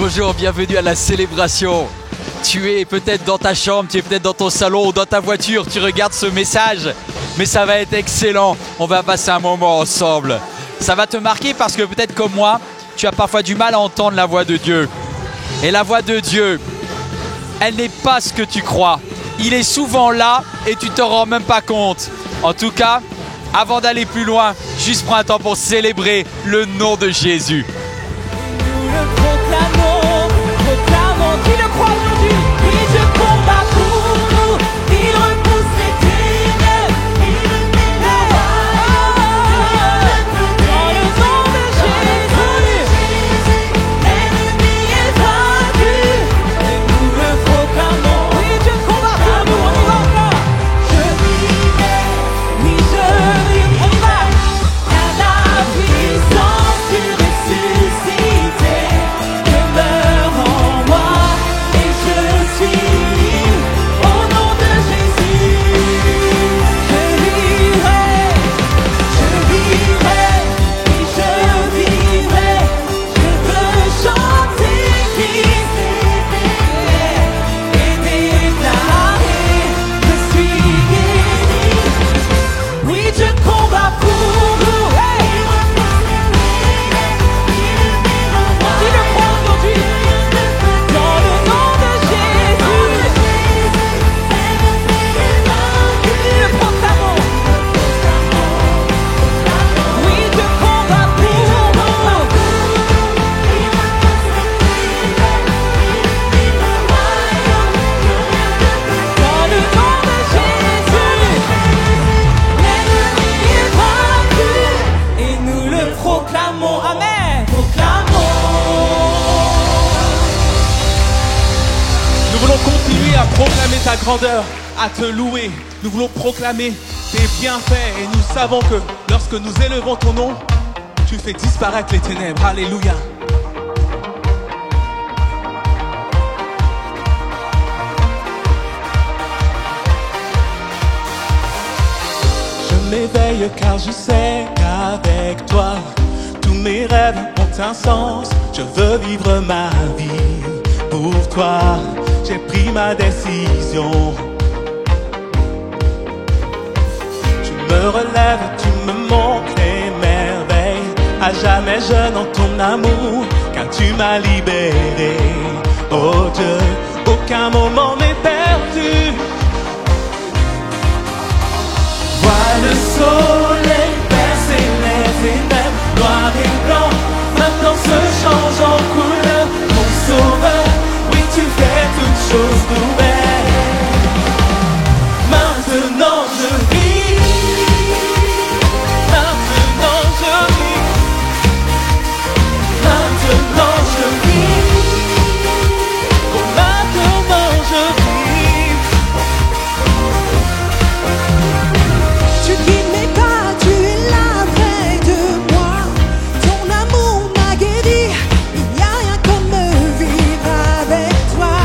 bonjour, bienvenue à la célébration. Tu es peut-être dans ta chambre, tu es peut-être dans ton salon ou dans ta voiture, tu regardes ce message, mais ça va être excellent. On va passer un moment ensemble. Ça va te marquer parce que peut-être comme moi, tu as parfois du mal à entendre la voix de Dieu. Et la voix de Dieu, elle n'est pas ce que tu crois. Il est souvent là et tu te rends même pas compte. En tout cas, avant d'aller plus loin, juste prends un temps pour célébrer le nom de Jésus. Nous le proclamons, qui le croit aujourd'hui, et je combats pour nous, il repousse les ténèbres, il met la dans le nom de Jésus, l'ennemi est vaincu, et nous le proclamons, et je combats pour nous, on y va encore, je vivrai, oui je vivrai, on y va, car la puissance du ressuscité demeure en moi et je suis libre au nom de Jésus. Je vivrai, oui je vivrai, je veux chanter Christ et déclarer je suis guéri. Oui je combats pour vous. Qui le croit aujourd'hui, dans le nom de Jésus, qui le proclamons, oui je combats pour vous, dans le nom de Jésus, l'ennemi est vaincu, et nous le proclamons, amen, proclamons. Nous voulons continuer à proclamer ta grandeur, à te louer. Nous voulons proclamer tes bienfaits et nous savons que lorsque nous élevons ton nom, tu fais disparaître les ténèbres. Alléluia. Je m'éveille car je sais qu'avec toi, tous mes rêves ont un sens. Je veux vivre ma vie pour toi. J'ai pris ma décision. Tu me relèves, tu me montres les merveilles. À jamais je dans ton amour, car tu m'as libéré. Oh Dieu, aucun moment n'est perdu. Vois le soleil percer les ténèbres, noir et blanc, maintenant se change en couleur. Mon sauveur, oui tu fais toutes choses nouvelles. Maintenant je vis, maintenant je vis, maintenant je vis, oh maintenant je vis. Tu quittes mes pas, tu es là près de moi. Ton amour m'a guéri, il n'y a rien comme vivre avec toi.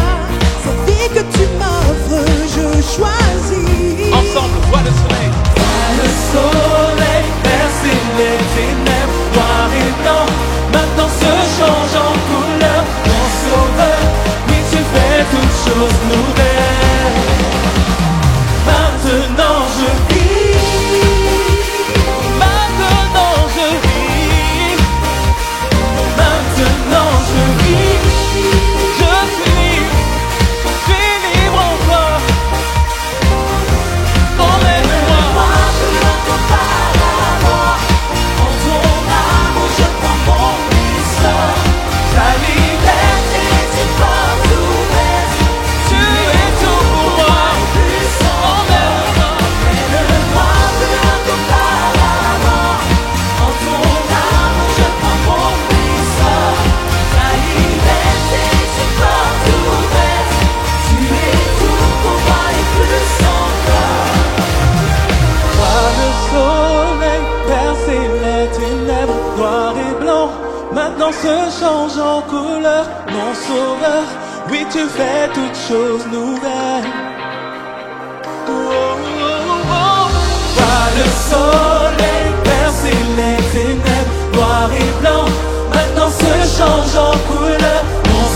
Cette vie que tu m'offres, je choisis. Ensemble, vois le soleil. Vois le soleil percer les ténèbres, noir et blanc, maintenant se change en couleur. Mon sauveur, oui tu fais toutes choses nouvelles. Maintenant je vis, maintenant je vis, maintenant je vis. Je suis libre encore. Emmène-moi. Je n'entends pas la mort. En ton amour, je prends mon essor. Ta liberté, Tu portes ouverte. tu es tout pour moi. Emmène-moi. Emmène-moi, je n'entends pas la mort. En ton amour, je prends mon essor. Ta liberté, tu portes ouverte. Tu es tout pour moi et plus encore. Vois le soleil percer les ténèbres, noir et blanc, maintenant se change en couleur. Mon sauveur, oui tu fais toutes choses nouvelles. Oh, oh, oh. Vois le soleil percer les ténèbres, noir et blanc, maintenant se change en couleur. Mon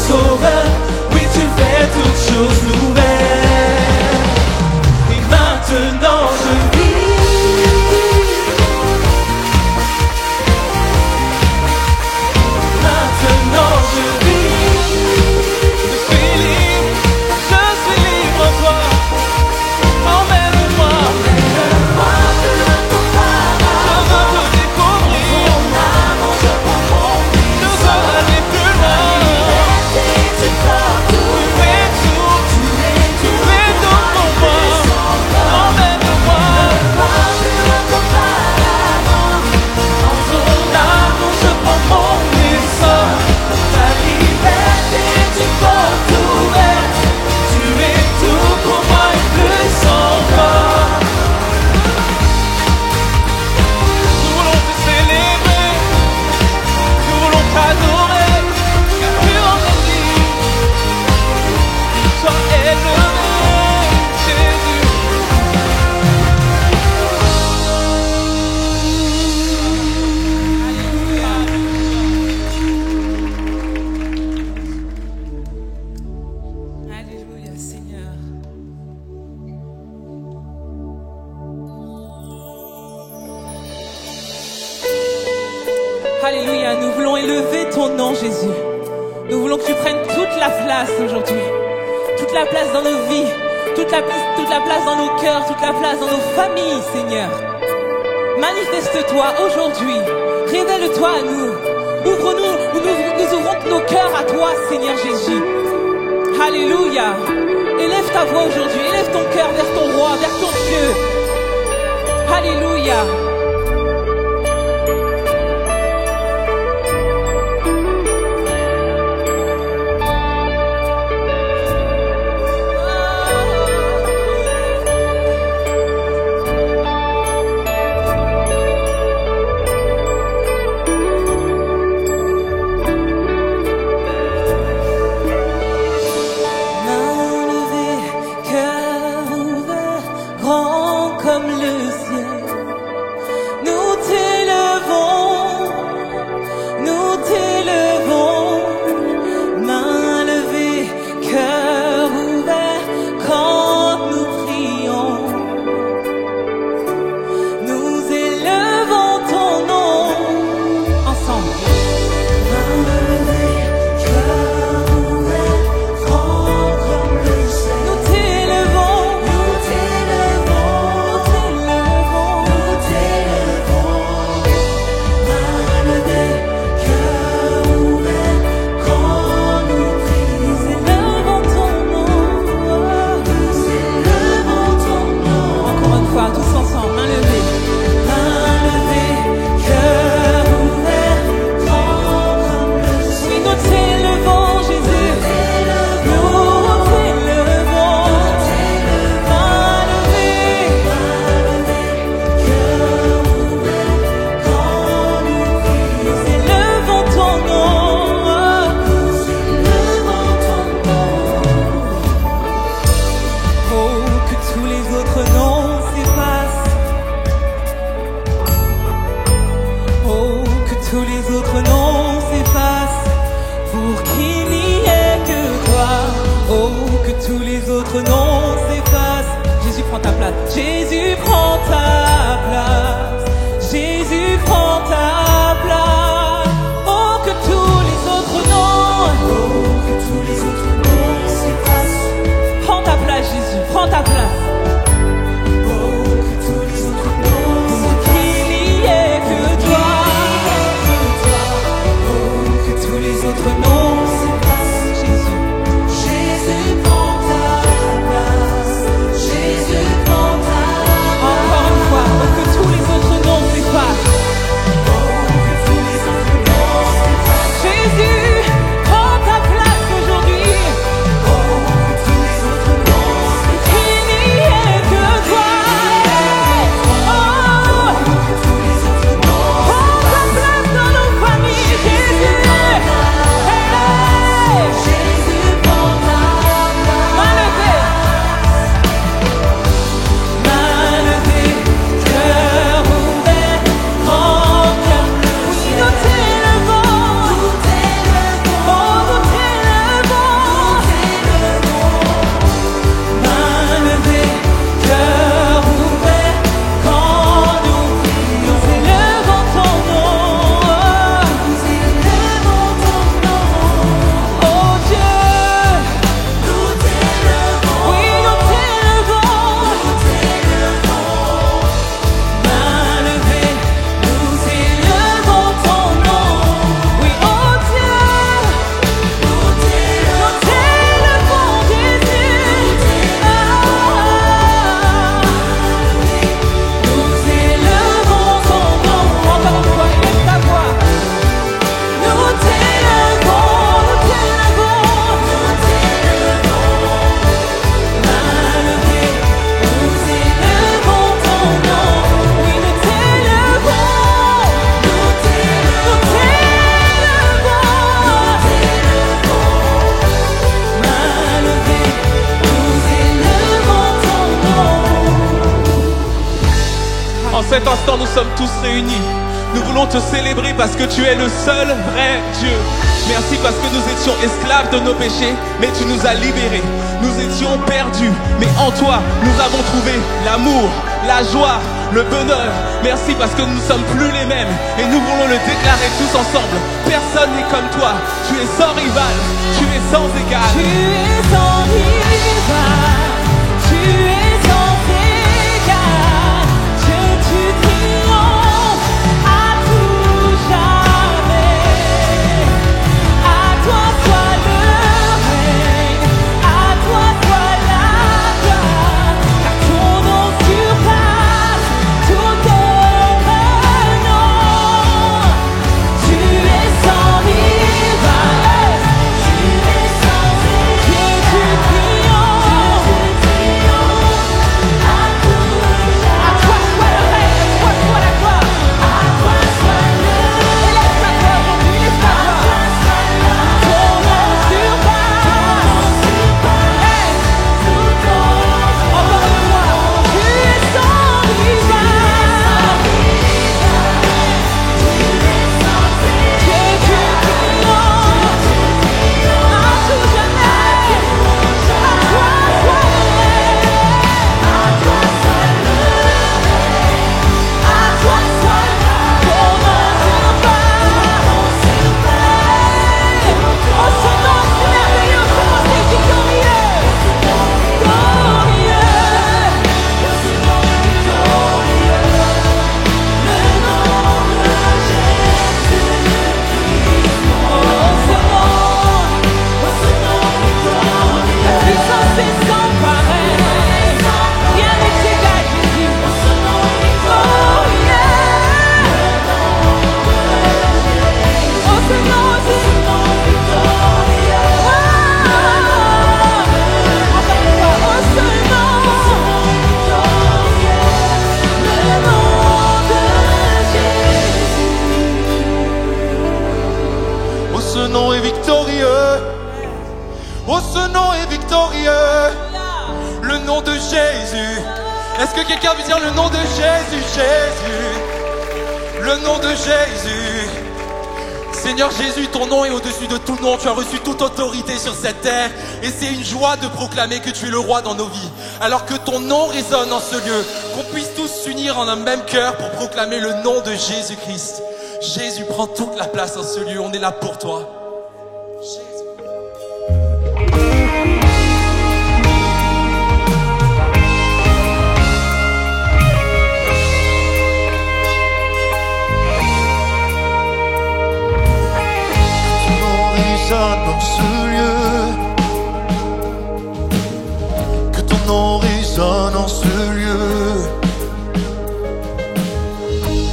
Alléluia, nous voulons élever ton nom, Jésus. Nous voulons que tu prennes toute la place aujourd'hui. Toute la place dans nos vies, toute la place dans nos cœurs, toute la place dans nos familles, Seigneur. Manifeste-toi aujourd'hui. Révèle-toi à nous. Ouvre-nous, nous ouvrons nos cœurs à toi, Seigneur Jésus. Alléluia. Élève ta voix aujourd'hui. Élève ton cœur vers ton roi, vers ton Dieu. Alléluia. cet instant, nous sommes tous réunis. Nous voulons te célébrer parce que tu es le seul vrai Dieu. Merci parce que nous étions esclaves de nos péchés, mais tu nous as libérés. Nous étions perdus, Mais en toi, nous avons trouvé l'amour, la joie, le bonheur. Merci parce que nous ne sommes plus les mêmes et nous voulons le déclarer tous ensemble. Personne n'est comme toi, tu es sans rival, tu es sans égal. Tu es sans rival, tu es sans égal. Tu triomphes à tout jamais. À toi soit le règne, à toi soit la gloire. Car ton nom surpasse tout autre nom. Tu es sans rival, tu es sans égal. Tu triomphes à tout jamais. À toi soit le règne, à toi soit la gloire. À toi soit le règne. Élève ta voix, mon Dieu, élève ta voix. Ton nom surpasse. Hey, encore une fois. Tu es sans rival. Dieu, tu triomphes à tout jamais. À toi soit le règne. À toi soit le règne. À toi soit le règne. Ton nom surpasse. Oh, son nom c'est merveilleux, son nom c'est victorieux. Glorieux. Le nom victorieux. Le nom de Jésus-Christ. Oh, ce nom victorieux. La puissance est sans pareil. Rien n'est égal, Jésus. Ce nom victorieux. Oh, ce nom victorieux. Encore une fois, oh, ce nom victorieux. Le nom de Jésus. Oh, ce nom est victorieux. Oh, ce nom est victorieux. Le nom de Jésus. Est-ce que quelqu'un veut dire le nom de Jésus, Jésus? Le nom de Jésus. Seigneur Jésus, ton nom est au-dessus de tout nom. Tu as reçu toute autorité sur cette terre. Et c'est une joie de proclamer que tu es le roi dans nos vies. Alors que ton nom résonne en ce lieu. Qu'on puisse tous s'unir en un même cœur pour proclamer le nom de Jésus-Christ. Jésus prend toute la place en ce lieu. On est là pour toi. Jésus. Que ton nom résonne en ce lieu.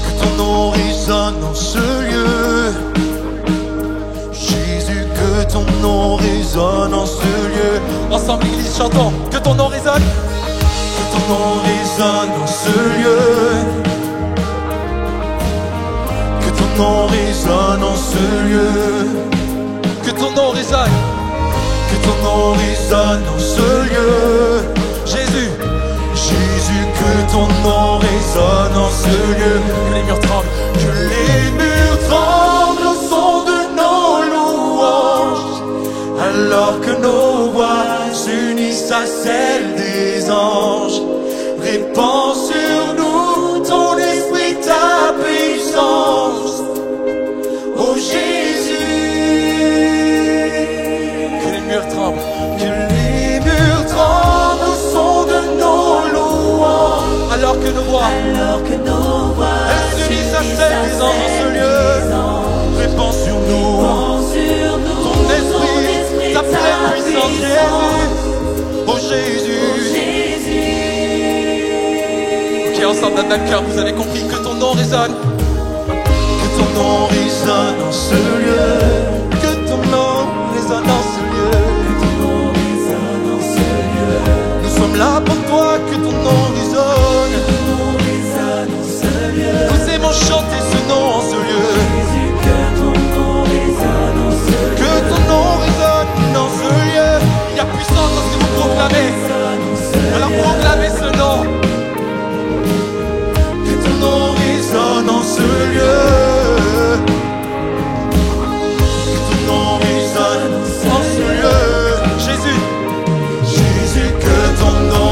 Que ton nom résonne en ce lieu. Jésus, que ton nom résonne en ce lieu. Ensemble, l'église, chantons. Que ton nom résonne. Que ton nom résonne en ce lieu. Que ton nom résonne en ce lieu. Que ton nom résonne. Que ton nom résonne en ce lieu. Jésus. Jésus, que ton nom résonne en ce lieu. Que les murs tremblent. Que les murs tremblent au son de nos louanges. Alors que nos voix s'unissent à celles des anges. Répands sur nous ton esprit, ta puissance. Oh Jésus. Que les murs tremblent. Que les murs tremblent au son de nos louanges. Alors que nos voix Elles s'unissent à celles des anges en ce lieu. Répands sur nous ton esprit, ta pleine puissance, Jésus. Oh Jésus. Ok, ensemble, d'un même cœur, vous avez compris que ton nom résonne. Que ton nom résonne en ce lieu. Que ton nom résonne en ce lieu. Nous sommes là pour toi, que ton nom résonne. Nous aimons chanter ce nom en ce lieu. Que ton nom résonne en ce lieu. Il y a puissance dans ce que vous proclamez. Alors proclamez ce nom. Que ton nom résonne en ce lieu. Que ton nom résonne en ce lieu. Jésus. Jésus, que ton nom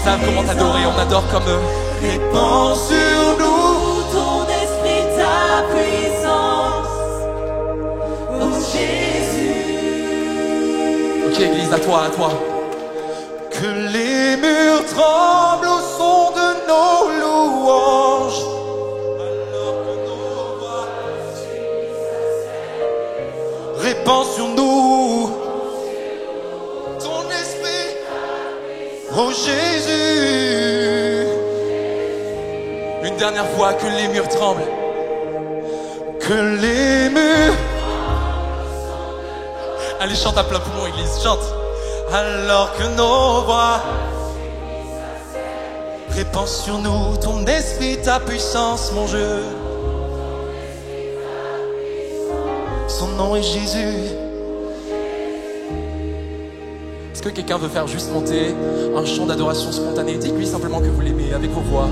savent comment t'adorer, on adore comme eux. Répands sur nous ton esprit, ta puissance. Oh Jésus. Ok, Église, à toi, à toi. que les murs tremblent au son de nos louanges. Alors que nos voix répand sur nous ton esprit, oh Jésus. Une dernière fois, que les murs tremblent. Que les murs, Allez, chante à plein poumon, Église, chante. alors que nos voix répand sur nous ton esprit, ta puissance, mon Dieu. Son nom est Jésus. Est-ce que quelqu'un veut faire juste monter un chant d'adoration spontanée? Dites-lui simplement que vous l'aimez avec vos voix.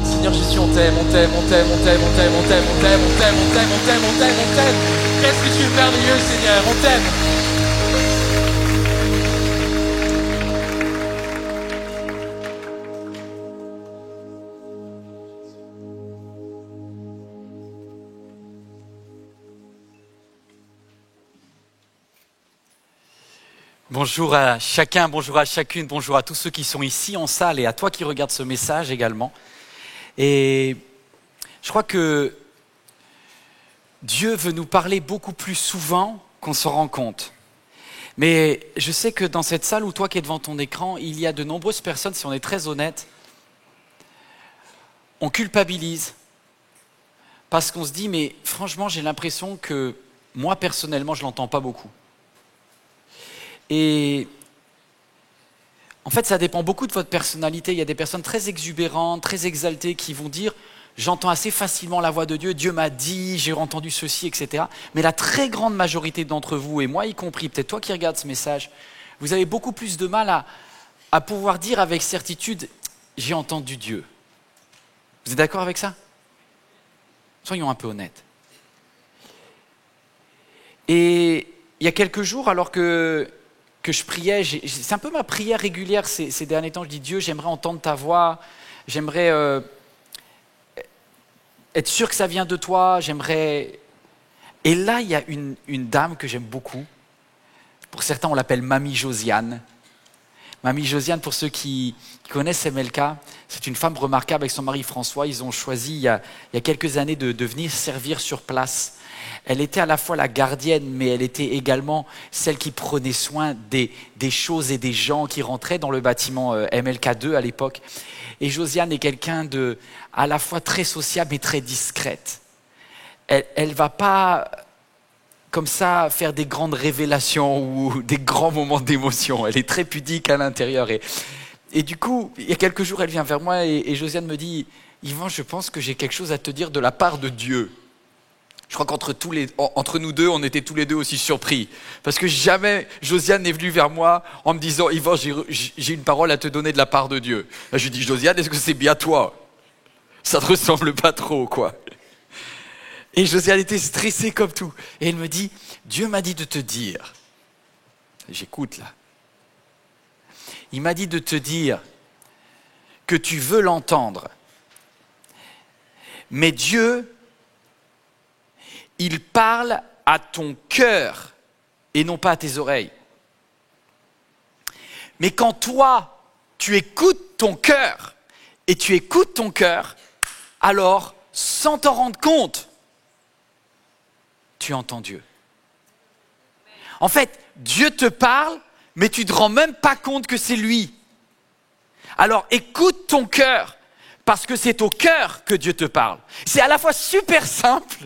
Seigneur Jésus, on t'aime, on t'aime, on t'aime, on t'aime, on t'aime, on t'aime, on t'aime, on t'aime, on t'aime, on t'aime, on t'aime, on t'aime. Qu'est-ce que tu es merveilleux, Seigneur, on t'aime. Bonjour à chacun, bonjour à chacune, bonjour à tous ceux qui sont ici en salle et à toi qui regardes ce message également. Et je crois que Dieu veut nous parler beaucoup plus souvent qu'on s'en rend compte. Mais je sais que dans cette salle ou toi qui es devant ton écran, il y a de nombreuses personnes, si on est très honnête, on culpabilise parce qu'on se dit, mais franchement j'ai l'impression que moi personnellement je ne l'entends pas beaucoup. Et en fait, ça dépend beaucoup de votre personnalité. Il y a des personnes très exubérantes, très exaltées qui vont dire « J'entends assez facilement la voix de Dieu, Dieu m'a dit, j'ai entendu ceci, etc. » Mais la très grande majorité d'entre vous, et moi y compris, peut-être toi qui regardes ce message, vous avez beaucoup plus de mal à pouvoir dire avec certitude « J'ai entendu Dieu ». Vous êtes d'accord avec ça? Soyons un peu honnêtes. Et il y a quelques jours, alors que je priais, c'est un peu ma prière régulière ces derniers temps. Je dis, Dieu, j'aimerais entendre ta voix, j'aimerais être sûr que ça vient de toi, j'aimerais... Et là, il y a une dame que j'aime beaucoup. Pour certains, on l'appelle Mamie Josiane. Mamie Josiane, pour ceux qui connaissent MLK, c'est une femme remarquable avec son mari François. Ils ont choisi, il y a quelques années, de venir servir sur place. Elle était à la fois la gardienne, mais elle était également celle qui prenait soin des choses et des gens qui rentraient dans le bâtiment MLK2 à l'époque. Et Josiane est quelqu'un de à la fois très sociable mais très discrète. Elle ne va pas comme ça faire des grandes révélations ou des grands moments d'émotion. Elle est très pudique à l'intérieur. Et du coup, il y a quelques jours, elle vient vers moi et Josiane me dit « Yvan, je pense que j'ai quelque chose à te dire de la part de Dieu ». Je crois qu'entre nous deux, on était tous les deux aussi surpris. Parce que jamais Josiane n'est venue vers moi en me disant « Yvan, j'ai une parole à te donner de la part de Dieu ». Là, je lui dis « Josiane, est-ce que c'est bien toi ?» Ça ne te ressemble pas trop, quoi. Et Josiane était stressée comme tout. Et elle me dit « Dieu m'a dit de te dire. » J'écoute là. Il m'a dit de te dire que tu veux l'entendre. Mais Dieu... il parle à ton cœur et non pas à tes oreilles. Mais quand toi, tu écoutes ton cœur et tu écoutes ton cœur, alors, sans t'en rendre compte, tu entends Dieu. En fait, Dieu te parle, mais tu ne te rends même pas compte que c'est lui. Alors, écoute ton cœur, parce que c'est au cœur que Dieu te parle. C'est à la fois super simple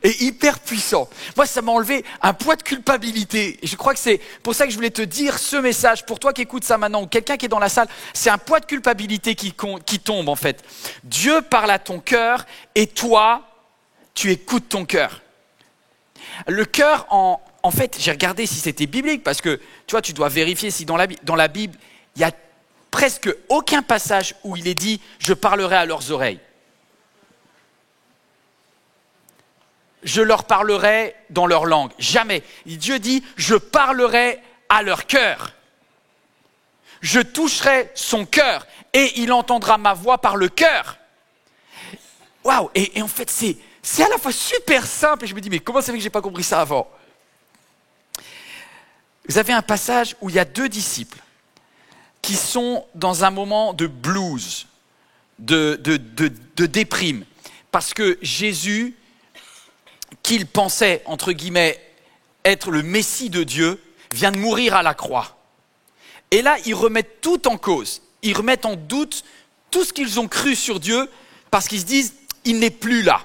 et hyper puissant. Moi, ça m'a enlevé un poids de culpabilité. Et je crois que c'est pour ça que je voulais te dire ce message. Pour toi qui écoutes ça maintenant, ou quelqu'un qui est dans la salle, c'est un poids de culpabilité qui tombe en fait. Dieu parle à ton cœur et toi, tu écoutes ton cœur. Le cœur, en fait, j'ai regardé si c'était biblique parce que tu vois, tu dois vérifier si dans la Bible, il y a presque aucun passage où il est dit « je parlerai à leurs oreilles ». Je leur parlerai dans leur langue. Jamais. Dieu dit, je parlerai à leur cœur. Je toucherai son cœur et il entendra ma voix par le cœur. Waouh! Et en fait, c'est à la fois super simple et je me dis, mais comment ça fait que je n'ai pas compris ça avant? Vous avez un passage où il y a 2 disciples qui sont dans un moment de blues, de déprime. Parce que Jésus, qu'il pensait, entre guillemets, être le Messie de Dieu, vient de mourir à la croix. Et là, ils remettent tout en cause. Ils remettent en doute tout ce qu'ils ont cru sur Dieu parce qu'ils se disent, il n'est plus là.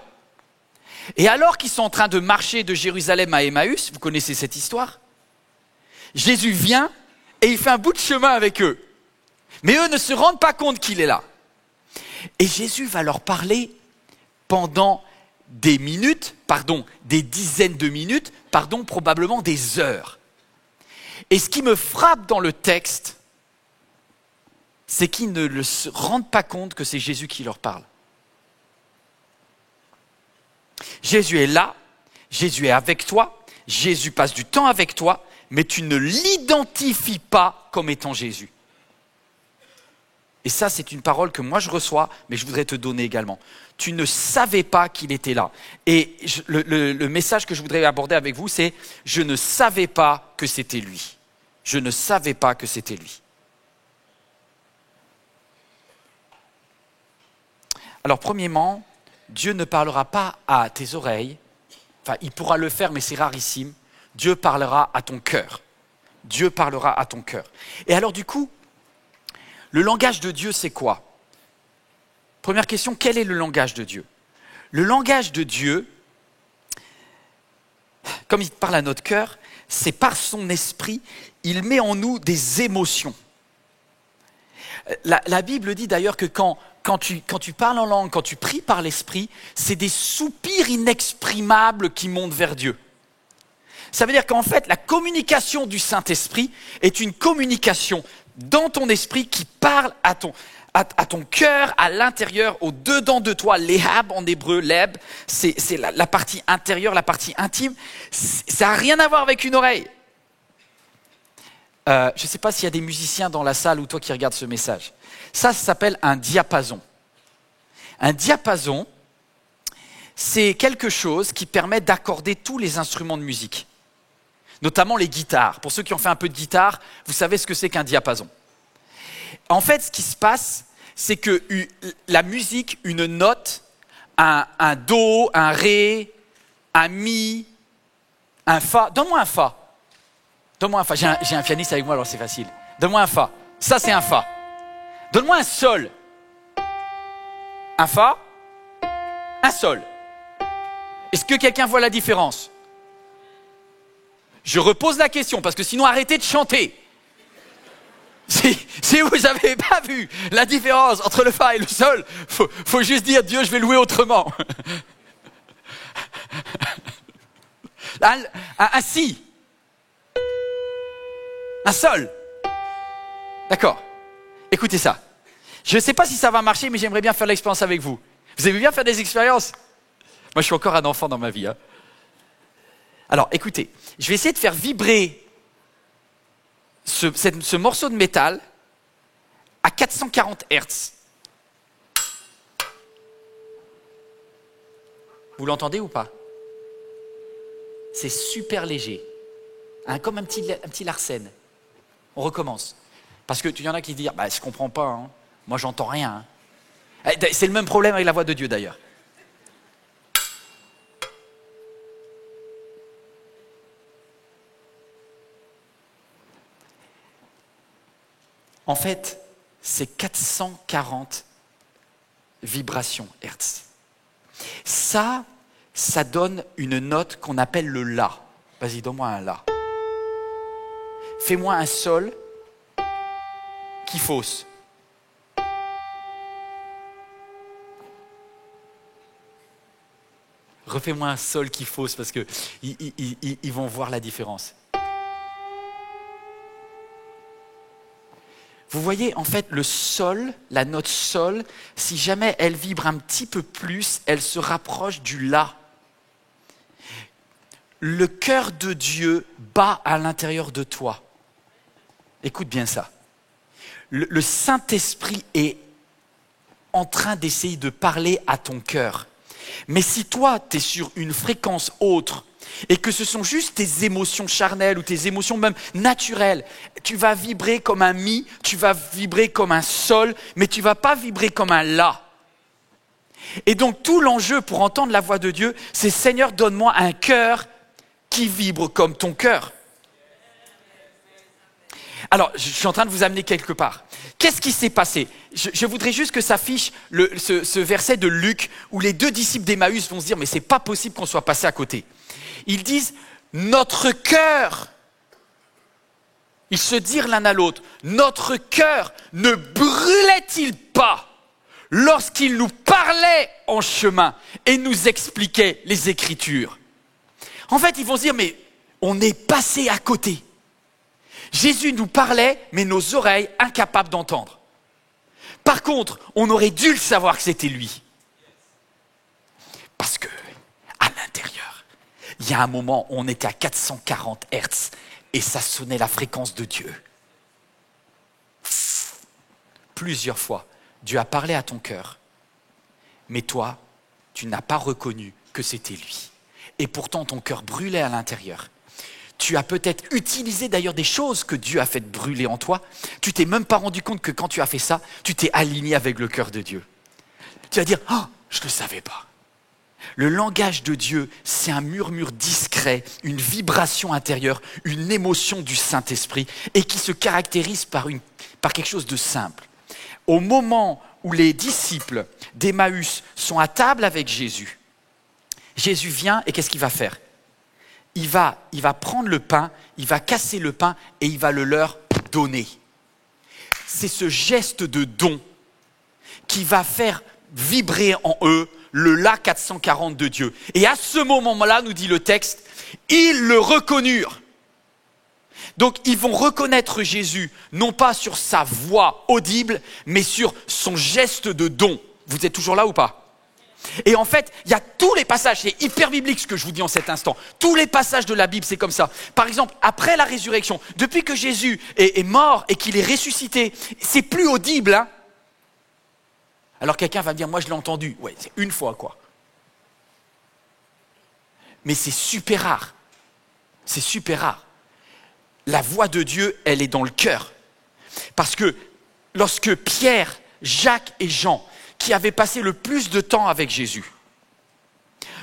Et alors qu'ils sont en train de marcher de Jérusalem à Emmaüs, vous connaissez cette histoire, Jésus vient et il fait un bout de chemin avec eux. Mais eux ne se rendent pas compte qu'il est là. Et Jésus va leur parler pendant des dizaines de minutes, probablement des heures. Et ce qui me frappe dans le texte, c'est qu'ils ne se rendent pas compte que c'est Jésus qui leur parle. Jésus est là, Jésus est avec toi, Jésus passe du temps avec toi, mais tu ne l'identifies pas comme étant Jésus. Et ça, c'est une parole que moi je reçois, mais je voudrais te donner également. Tu ne savais pas qu'il était là. Et le message que je voudrais aborder avec vous, c'est « Je ne savais pas que c'était lui. Je ne savais pas que c'était lui. » Alors, premièrement, Dieu ne parlera pas à tes oreilles. Enfin, il pourra le faire, mais c'est rarissime. Dieu parlera à ton cœur. Dieu parlera à ton cœur. Et alors, du coup, le langage de Dieu, c'est quoi? Première question, quel est le langage de Dieu? Le langage de Dieu, comme il parle à notre cœur, c'est par son esprit, il met en nous des émotions. La Bible dit d'ailleurs que quand tu parles en langue, quand tu pries par l'esprit, c'est des soupirs inexprimables qui montent vers Dieu. Ça veut dire qu'en fait, la communication du Saint-Esprit est une communication dans ton esprit qui parle à ton cœur, à l'intérieur, au dedans de toi. Lehab en hébreu, leb, c'est la partie intérieure, la partie intime. Ça n'a rien à voir avec une oreille. Je ne sais pas s'il y a des musiciens dans la salle ou toi qui regardes ce message. Ça s'appelle un diapason. Un diapason, c'est quelque chose qui permet d'accorder tous les instruments de musique, notamment les guitares. Pour ceux qui ont fait un peu de guitare, vous savez ce que c'est qu'un diapason. En fait, ce qui se passe, c'est que la musique, une note, un do, un ré, un mi, un fa. Donne-moi un fa. Donne-moi un fa. J'ai un pianiste avec moi, alors c'est facile. Donne-moi un fa. Ça, c'est un fa. Donne-moi un sol. Un fa, un sol. Est-ce que quelqu'un voit la différence? Je repose la question, parce que sinon, arrêtez de chanter. Si vous n'avez pas vu la différence entre le fa et le sol, faut juste dire Dieu, je vais louer autrement. Un si, un sol. D'accord. Écoutez ça. Je ne sais pas si ça va marcher, mais j'aimerais bien faire l'expérience avec vous. Vous aimez bien faire des expériences? Moi, je suis encore un enfant dans ma vie. Alors, écoutez, je vais essayer de faire vibrer ce morceau de métal à 440 Hz. Vous l'entendez ou pas? C'est super léger, comme un petit Larsen. On recommence. Parce que tu y en a qui disent, je comprends pas, hein. Moi j'entends rien. Hein. C'est le même problème avec la voix de Dieu d'ailleurs. En fait, c'est 440 vibrations Hertz. Ça donne une note qu'on appelle le La. Vas-y, donne-moi un La. Fais-moi un Sol qui fausse. Refais-moi un Sol qui fausse parce que ils vont voir la différence. Vous voyez, en fait, le sol, la note sol, si jamais elle vibre un petit peu plus, elle se rapproche du la. Le cœur de Dieu bat à l'intérieur de toi. Écoute bien ça. le Saint-Esprit est en train d'essayer de parler à ton cœur. Mais si toi, tu es sur une fréquence autre et que ce sont juste tes émotions charnelles ou tes émotions même naturelles, tu vas vibrer comme un mi, tu vas vibrer comme un sol, mais tu ne vas pas vibrer comme un la. Et donc tout l'enjeu pour entendre la voix de Dieu, c'est Seigneur, donne-moi un cœur qui vibre comme ton cœur. Alors, je suis en train de vous amener quelque part. Qu'est-ce qui s'est passé ? Je voudrais juste que s'affiche ce verset de Luc où les deux disciples d'Emmaüs vont se dire « mais c'est pas possible qu'on soit passé à côté ». Ils disent « notre cœur ». Ils se dirent l'un à l'autre « notre cœur ne brûlait-il pas lorsqu'il nous parlait en chemin et nous expliquait les Écritures ?» En fait, ils vont se dire « mais on est passé à côté ». Jésus nous parlait, mais nos oreilles incapables d'entendre. Par contre, on aurait dû le savoir que c'était lui. Parce que, à l'intérieur, il y a un moment où on était à 440 Hertz et ça sonnait la fréquence de Dieu. Plusieurs fois, Dieu a parlé à ton cœur, mais toi, tu n'as pas reconnu que c'était lui. Et pourtant, ton cœur brûlait à l'intérieur. Tu as peut-être utilisé d'ailleurs des choses que Dieu a fait brûler en toi. Tu t'es même pas rendu compte que quand tu as fait ça, tu t'es aligné avec le cœur de Dieu. Tu vas dire « oh, je ne le savais pas ». Le langage de Dieu, c'est un murmure discret, une vibration intérieure, une émotion du Saint-Esprit et qui se caractérise par quelque chose de simple. Au moment où les disciples d'Emmaüs sont à table avec Jésus, Jésus vient et qu'est-ce qu'il va faire ? Il va prendre le pain, il va casser le pain et il va le leur donner. C'est ce geste de don qui va faire vibrer en eux le La 440 de Dieu. Et à ce moment-là, nous dit le texte, ils le reconnurent. Donc ils vont reconnaître Jésus, non pas sur sa voix audible, mais sur son geste de don. Vous êtes toujours là ou pas ? Et en fait, il y a tous les passages, c'est hyper biblique ce que je vous dis en cet instant. Tous les passages de la Bible, c'est comme ça. Par exemple, après la résurrection, depuis que Jésus est mort et qu'il est ressuscité, c'est plus audible. Hein. Alors quelqu'un va me dire, moi je l'ai entendu. Ouais, c'est une fois quoi. Mais c'est super rare. C'est super rare. La voix de Dieu, elle est dans le cœur. Parce que lorsque Pierre, Jacques et Jean, qui avaient passé le plus de temps avec Jésus,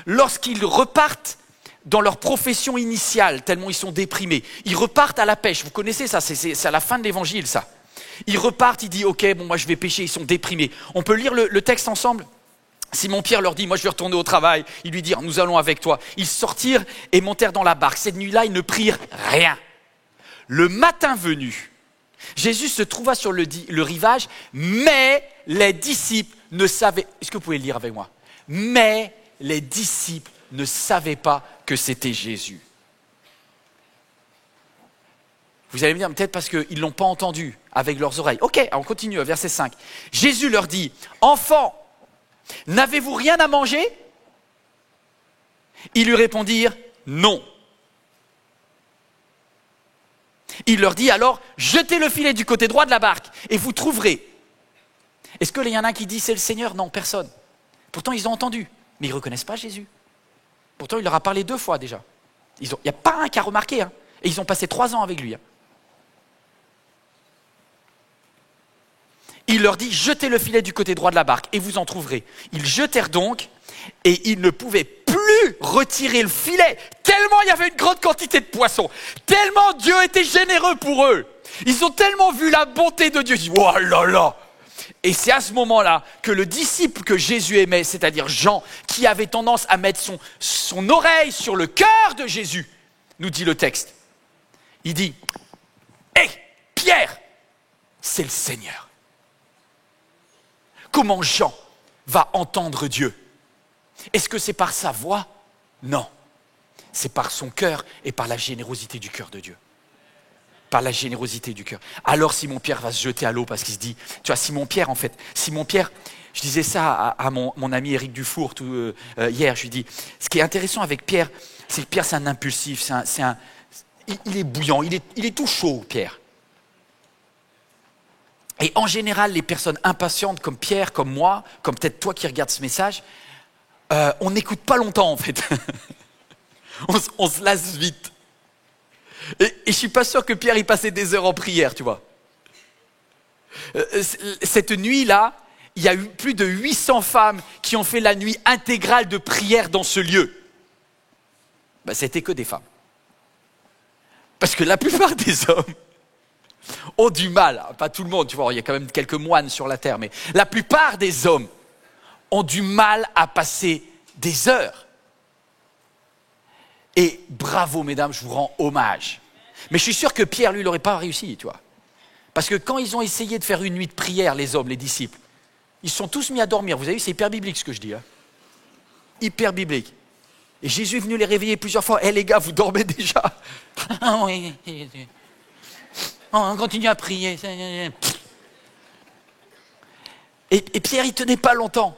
lorsqu'ils repartent dans leur profession initiale, tellement ils sont déprimés, ils repartent à la pêche, vous connaissez ça, c'est à la fin de l'évangile ça. Ils repartent, ils disent ok, bon moi je vais pêcher, ils sont déprimés. On peut lire le texte ensemble ? Simon-Pierre leur dit, moi je vais retourner au travail, ils lui dirent, nous allons avec toi. Ils sortirent et montèrent dans la barque. Cette nuit-là, ils ne prirent rien. Le matin venu, Jésus se trouva sur le rivage, mais les disciples ne savaient... Est-ce que vous pouvez le lire avec moi ? Mais les disciples ne savaient pas que c'était Jésus. Vous allez me dire, peut-être parce qu'ils ne l'ont pas entendu avec leurs oreilles. Ok, on continue, verset 5. Jésus leur dit, « Enfants, n'avez-vous rien à manger ?» Ils lui répondirent, « Non. » Il leur dit alors, jetez le filet du côté droit de la barque et vous trouverez. Est-ce qu'il y en a qui dit c'est le Seigneur ? Non, personne. Pourtant ils ont entendu, mais ils ne reconnaissent pas Jésus. Pourtant il leur a parlé 2 fois déjà. Il n'y a pas un qui a remarqué. Hein. Et ils ont passé 3 ans avec lui. Hein. Il leur dit, jetez le filet du côté droit de la barque et vous en trouverez. Ils jetèrent donc et ils ne pouvaient plus retirer le filet, tellement il y avait une grande quantité de poissons, tellement Dieu était généreux pour eux. Ils ont tellement vu la bonté de Dieu, ils disent, oh là là. Et c'est à ce moment-là que le disciple que Jésus aimait, c'est-à-dire Jean, qui avait tendance à mettre son oreille sur le cœur de Jésus, nous dit le texte. Il dit, hé, Pierre, c'est le Seigneur. Comment Jean va entendre Dieu ? Est-ce que c'est par sa voix ? Non. C'est par son cœur et par la générosité du cœur de Dieu. Par la générosité du cœur. Alors Simon-Pierre va se jeter à l'eau parce qu'il se dit, tu vois, Simon-Pierre, je disais ça à mon ami Éric Dufour hier, je lui dis, ce qui est intéressant avec Pierre, c'est que Pierre c'est un impulsif, il est bouillant, il est tout chaud, Pierre. Et en général, les personnes impatientes comme Pierre, comme moi, comme peut-être toi qui regardes ce message, on n'écoute pas longtemps en fait. on se lasse vite. Et je suis pas sûr que Pierre y passait des heures en prière, tu vois. Cette nuit-là, il y a eu plus de 800 femmes qui ont fait la nuit intégrale de prière dans ce lieu. Ben, c'était que des femmes. Parce que la plupart des hommes ont du mal, pas tout le monde, tu vois, il y a quand même quelques moines sur la terre, mais la plupart des hommes ont du mal à passer des heures. Et bravo, mesdames, je vous rends hommage. Mais je suis sûr que Pierre, lui, n'aurait pas réussi, tu vois. Parce que quand ils ont essayé de faire une nuit de prière, les hommes, les disciples, ils se sont tous mis à dormir. Vous avez vu, c'est hyper biblique ce que je dis. Hein. Hyper biblique. Et Jésus est venu les réveiller plusieurs fois. Eh les gars, vous dormez déjà. On continue à prier. Et Pierre, il ne tenait pas longtemps.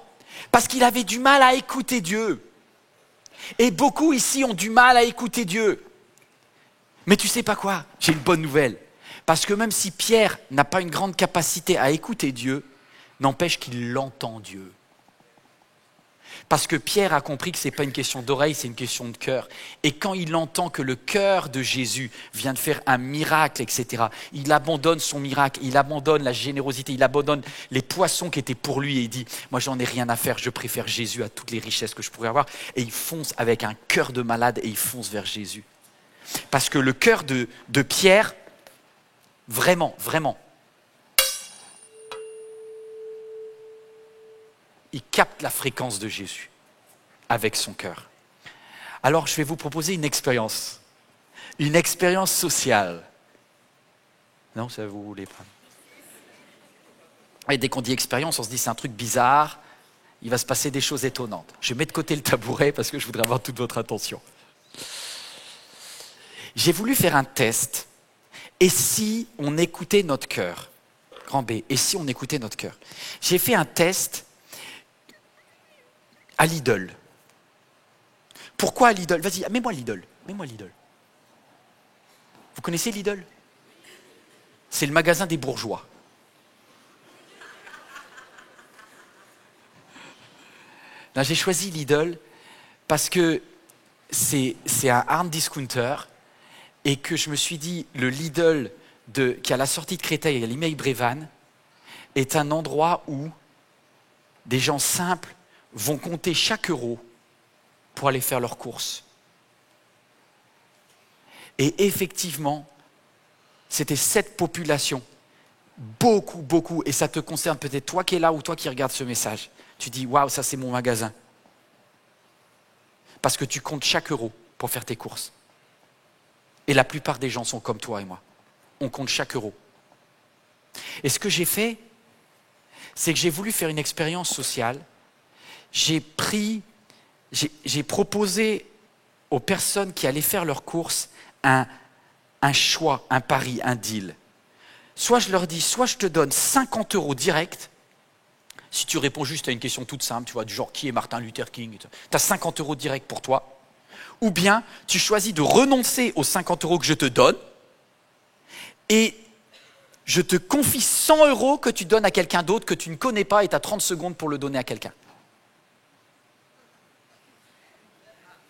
Parce qu'il avait du mal à écouter Dieu. Et beaucoup ici ont du mal à écouter Dieu. Mais tu sais pas quoi? J'ai une bonne nouvelle. Parce que même si Pierre n'a pas une grande capacité à écouter Dieu, n'empêche qu'il entend Dieu. Parce que Pierre a compris que ce n'est pas une question d'oreille, c'est une question de cœur. Et quand il entend que le cœur de Jésus vient de faire un miracle, etc., il abandonne son miracle, il abandonne la générosité, il abandonne les poissons qui étaient pour lui et il dit « Moi, j'en ai rien à faire, je préfère Jésus à toutes les richesses que je pourrais avoir. » Et il fonce avec un cœur de malade et il fonce vers Jésus. Parce que le cœur de Pierre, vraiment, il capte la fréquence de Jésus avec son cœur. Alors, je vais vous proposer une expérience sociale. Non, ça vous voulez pas. Et dès qu'on dit expérience, on se dit c'est un truc bizarre, il va se passer des choses étonnantes. Je mets de côté le tabouret parce que je voudrais avoir toute votre attention. J'ai voulu faire un test. Et si on écoutait notre cœur? Grand B. Et si on écoutait notre cœur? J'ai fait un test à Lidl. Pourquoi à Lidl? Vas-y, mets-moi Lidl. Vous connaissez Lidl? C'est le magasin des bourgeois. Là, j'ai choisi Lidl parce que c'est un hard discounter et que je me suis dit, le Lidl qui a la sortie de Créteil à Limeil-Brévannes est un endroit où des gens simples vont compter chaque euro pour aller faire leurs courses. Et effectivement, c'était cette population, beaucoup, et ça te concerne peut-être toi qui es là ou toi qui regardes ce message. Tu dis, waouh, ça c'est mon magasin. Parce que tu comptes chaque euro pour faire tes courses. Et la plupart des gens sont comme toi et moi. On compte chaque euro. Et ce que j'ai fait, c'est que j'ai voulu faire une expérience sociale. J'ai proposé aux personnes qui allaient faire leurs courses un choix, un pari, un deal. Soit je leur dis, soit je te donne 50 € direct, si tu réponds juste à une question toute simple, tu vois, du genre qui est Martin Luther King, tu as 50 € direct pour toi, ou bien tu choisis de renoncer aux 50 € que je te donne et je te confie 100 € que tu donnes à quelqu'un d'autre que tu ne connais pas et tu as 30 secondes pour le donner à quelqu'un.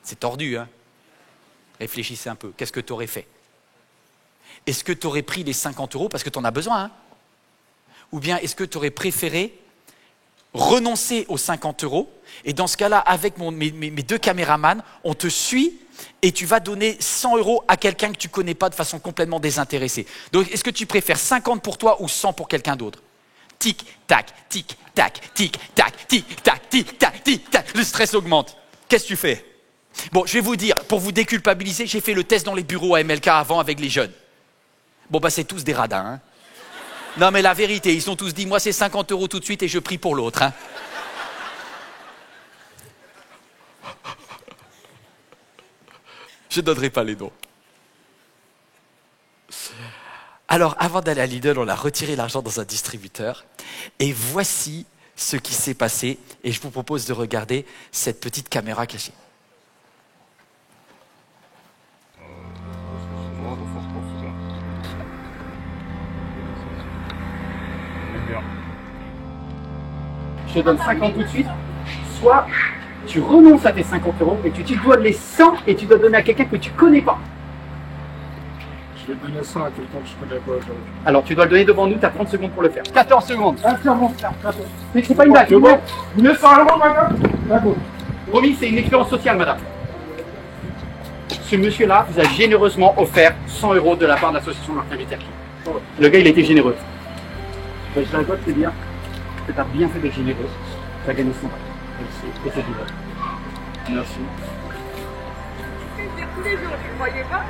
C'est tordu, hein? Réfléchissez un peu. Qu'est-ce que tu aurais fait? Est-ce que tu aurais pris les 50 € parce que tu en as besoin, hein? Ou bien est-ce que tu aurais préféré renoncer aux 50 € et dans ce cas-là, avec mes deux caméramans, on te suit et tu vas donner 100 € à quelqu'un que tu ne connais pas de façon complètement désintéressée. Donc, est-ce que tu préfères 50 pour toi ou 100 pour quelqu'un d'autre? Tic, tac, tic, tac, tic, tac, tic, tac, tic, tac, tic, tac. Le stress augmente. Qu'est-ce que tu fais? Bon, je vais vous dire, pour vous déculpabiliser, j'ai fait le test dans les bureaux à MLK avant avec les jeunes. Bon, bah c'est tous des radins, hein. Non, mais la vérité, ils sont tous dit, moi c'est 50 € tout de suite et je prie pour l'autre, hein. Je ne donnerai pas les noms. Alors, avant d'aller à Lidl, on a retiré l'argent dans un distributeur. Et voici ce qui s'est passé. Et je vous propose de regarder cette petite caméra cachée. Seigneur. Je te donne 50 tout de suite. Soit tu renonces à tes 50 € et tu dois les 100 et tu dois donner à quelqu'un que tu connais pas. Je vais donner ça à quelqu'un que je connais pas aujourd'hui. Alors tu dois le donner devant nous, tu as 30 secondes pour le faire. 14 secondes. C'est pas une blague. C'est bon. 900 € madame. D'accord. Promis, c'est une expérience sociale, madame. Ce monsieur-là vous a généreusement offert 100 € de la part de l'association Martin Luther King. Le gars, il a été généreux. Ben, je dois te dire que tu as bien fait d'être généreux. Tu as gagné 100 €. Merci. Et c'est tout. Merci. Tous les jours, tu ne croyais pas?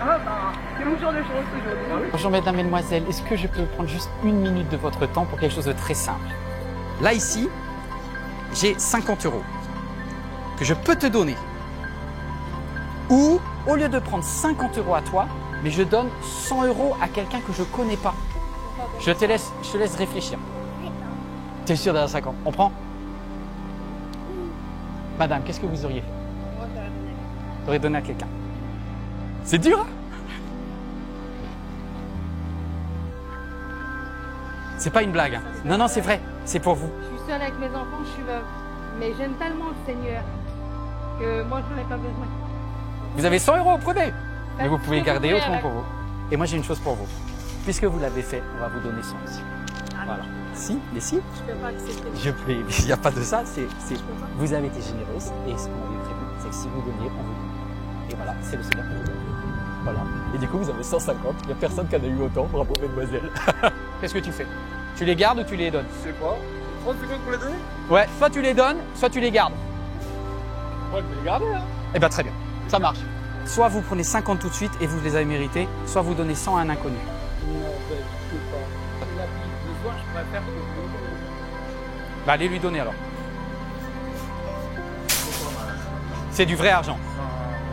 Ah bah, c'est mon jour de chance aujourd'hui. Bonjour mesdames, mesdemoiselles, est-ce que je peux prendre juste une minute de votre temps pour quelque chose de très simple? Là ici, j'ai 50 € que je peux te donner. Ou, au lieu de prendre 50 € à toi, mais je donne 100 € à quelqu'un que je ne connais pas. Je te laisse réfléchir. T'es sûr d'avoir 50? On prend? Madame, qu'est-ce que vous auriez fait? Moi, ça va donner. J'aurais donné à quelqu'un. C'est dur, hein? C'est pas une blague. Hein. Non, non, c'est vrai. C'est pour vous. Je suis seule avec mes enfants, je suis veuve. Mais j'aime tellement le Seigneur que moi, je n'en ai pas besoin. Vous avez 100 €, prenez. Mais vous Faites pouvez ce que garder vous autrement voulez pour vous. Et moi, j'ai une chose pour vous. Puisque vous l'avez fait, on va vous donner 100 aussi. Ah, Voilà. Si, mais si. je peux pas accepter. Je peux. Il n'y a pas de ça. Vous avez été généreuse. Et ce qu'on avait prévu, c'est que si vous donniez, on vous donne. Et voilà, c'est le Seigneur qui vous donne. Voilà. Et du coup, vous avez 150. Il n'y a personne qui en a eu autant. Bravo, mademoiselle. Qu'est-ce que tu fais? Tu les gardes ou tu les donnes? Je sais pas. 30 secondes pour les donner? Ouais, soit tu les donnes, soit tu les gardes. Moi, je vais les garder. Hein. Eh bien, très bien. Ça marche. Soit vous prenez 50 tout de suite et vous les avez mérités, soit vous donnez 100 à un inconnu. Non, ben, je sais pas. La pluie de soir, je préfère que vous. Bah, allez lui donner alors. C'est du vrai argent.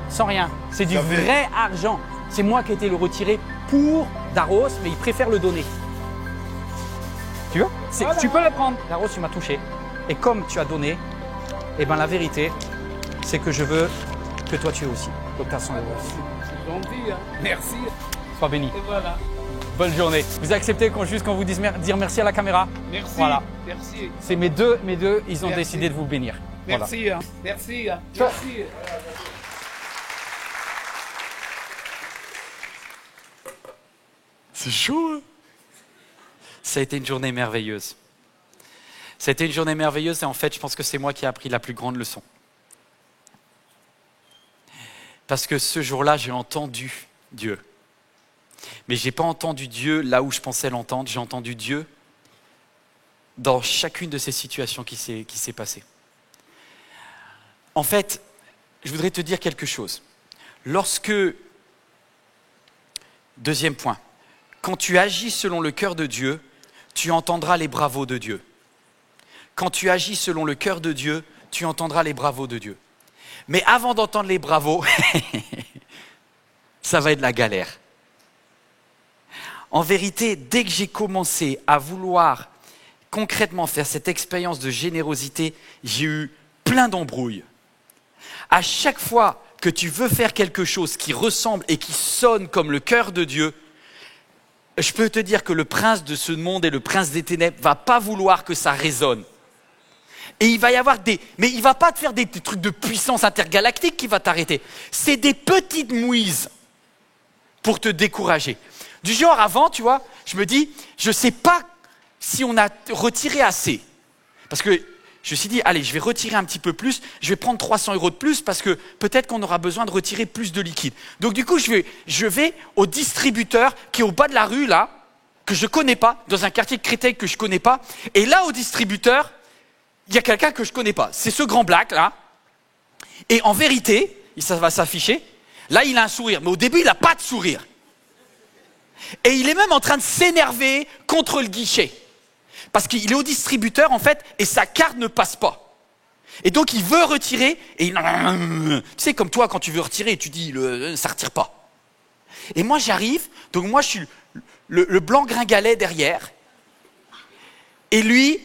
Sans rien. C'est du vrai argent. C'est moi qui ai été le retirer pour Daros, mais il préfère le donner. Tu vois? Tu peux le prendre. Daros, tu m'as touché. Et comme tu as donné, eh ben la vérité, c'est que je veux que toi tu aies aussi. Donc tu as 100 €. C'est gentil, hein. Merci. Sois béni. Et voilà. Bonne journée. Vous acceptez qu'on vous dise dire merci à la caméra? Merci. Voilà. Merci. C'est mes deux, ils ont Merci. décidé de vous bénir. Voilà. Merci. Hein. Merci. Hein. Merci. C'est chaud, hein? Ça a été une journée merveilleuse. Ça a été une journée merveilleuse et en fait, je pense que c'est moi qui ai appris la plus grande leçon. Parce que ce jour-là, j'ai entendu Dieu. Mais je n'ai pas entendu Dieu là où je pensais l'entendre. J'ai entendu Dieu dans chacune de ces situations qui s'est passée. En fait, je voudrais te dire quelque chose. Deuxième point, quand tu agis selon le cœur de Dieu, tu entendras les bravos de Dieu. Quand tu agis selon le cœur de Dieu, tu entendras les bravos de Dieu. Mais avant d'entendre les bravos, ça va être la galère. En vérité, dès que j'ai commencé à vouloir concrètement faire cette expérience de générosité, j'ai eu plein d'embrouilles. À chaque fois que tu veux faire quelque chose qui ressemble et qui sonne comme le cœur de Dieu, je peux te dire que le prince de ce monde et le prince des ténèbres ne va pas vouloir que ça résonne. Et il va y avoir mais il ne va pas te faire des trucs de puissance intergalactique qui va t'arrêter. C'est des petites mouises pour te décourager. Du genre avant, tu vois, je me dis, je ne sais pas si on a retiré assez. Parce que je me suis dit, allez, je vais retirer un petit peu plus, je vais prendre 300 € de plus parce que peut-être qu'on aura besoin de retirer plus de liquide. Donc du coup, je vais au distributeur qui est au bas de la rue, là, que je ne connais pas, dans un quartier de Créteil que je ne connais pas. Et là, au distributeur, il y a quelqu'un que je ne connais pas. C'est ce grand black, là. Et en vérité, ça va s'afficher, là, il a un sourire. Mais au début, il n'a pas de sourire. Et il est même en train de s'énerver contre le guichet. Parce qu'il est au distributeur, en fait, et sa carte ne passe pas. Et donc, il veut retirer, et tu sais, comme toi, quand tu veux retirer, tu dis, ça ne retire pas. Et moi, j'arrive, donc moi, je suis le blanc gringalet derrière. Et lui,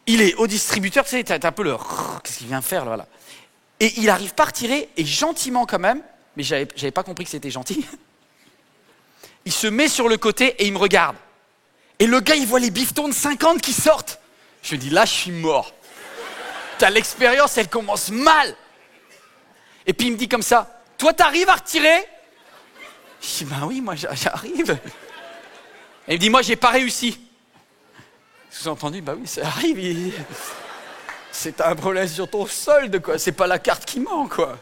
il est au distributeur, tu sais, t'as un peu le... Qu'est-ce qu'il vient faire, là, voilà. Et il n'arrive pas à retirer, et gentiment quand même, mais j'avais pas compris que c'était gentil, il se met sur le côté et il me regarde. Et le gars, il voit les bifetons de 50 qui sortent. Je me dis, là, je suis mort. T'as l'expérience, elle commence mal. Et puis il me dit comme ça, toi, t'arrives à retirer? Je dis, ben oui, moi, j'arrive. Et il me dit, moi, j'ai pas réussi. Sous-entendu, bah oui, ça arrive. C'est un problème sur ton solde, quoi. C'est pas la carte qui ment, quoi.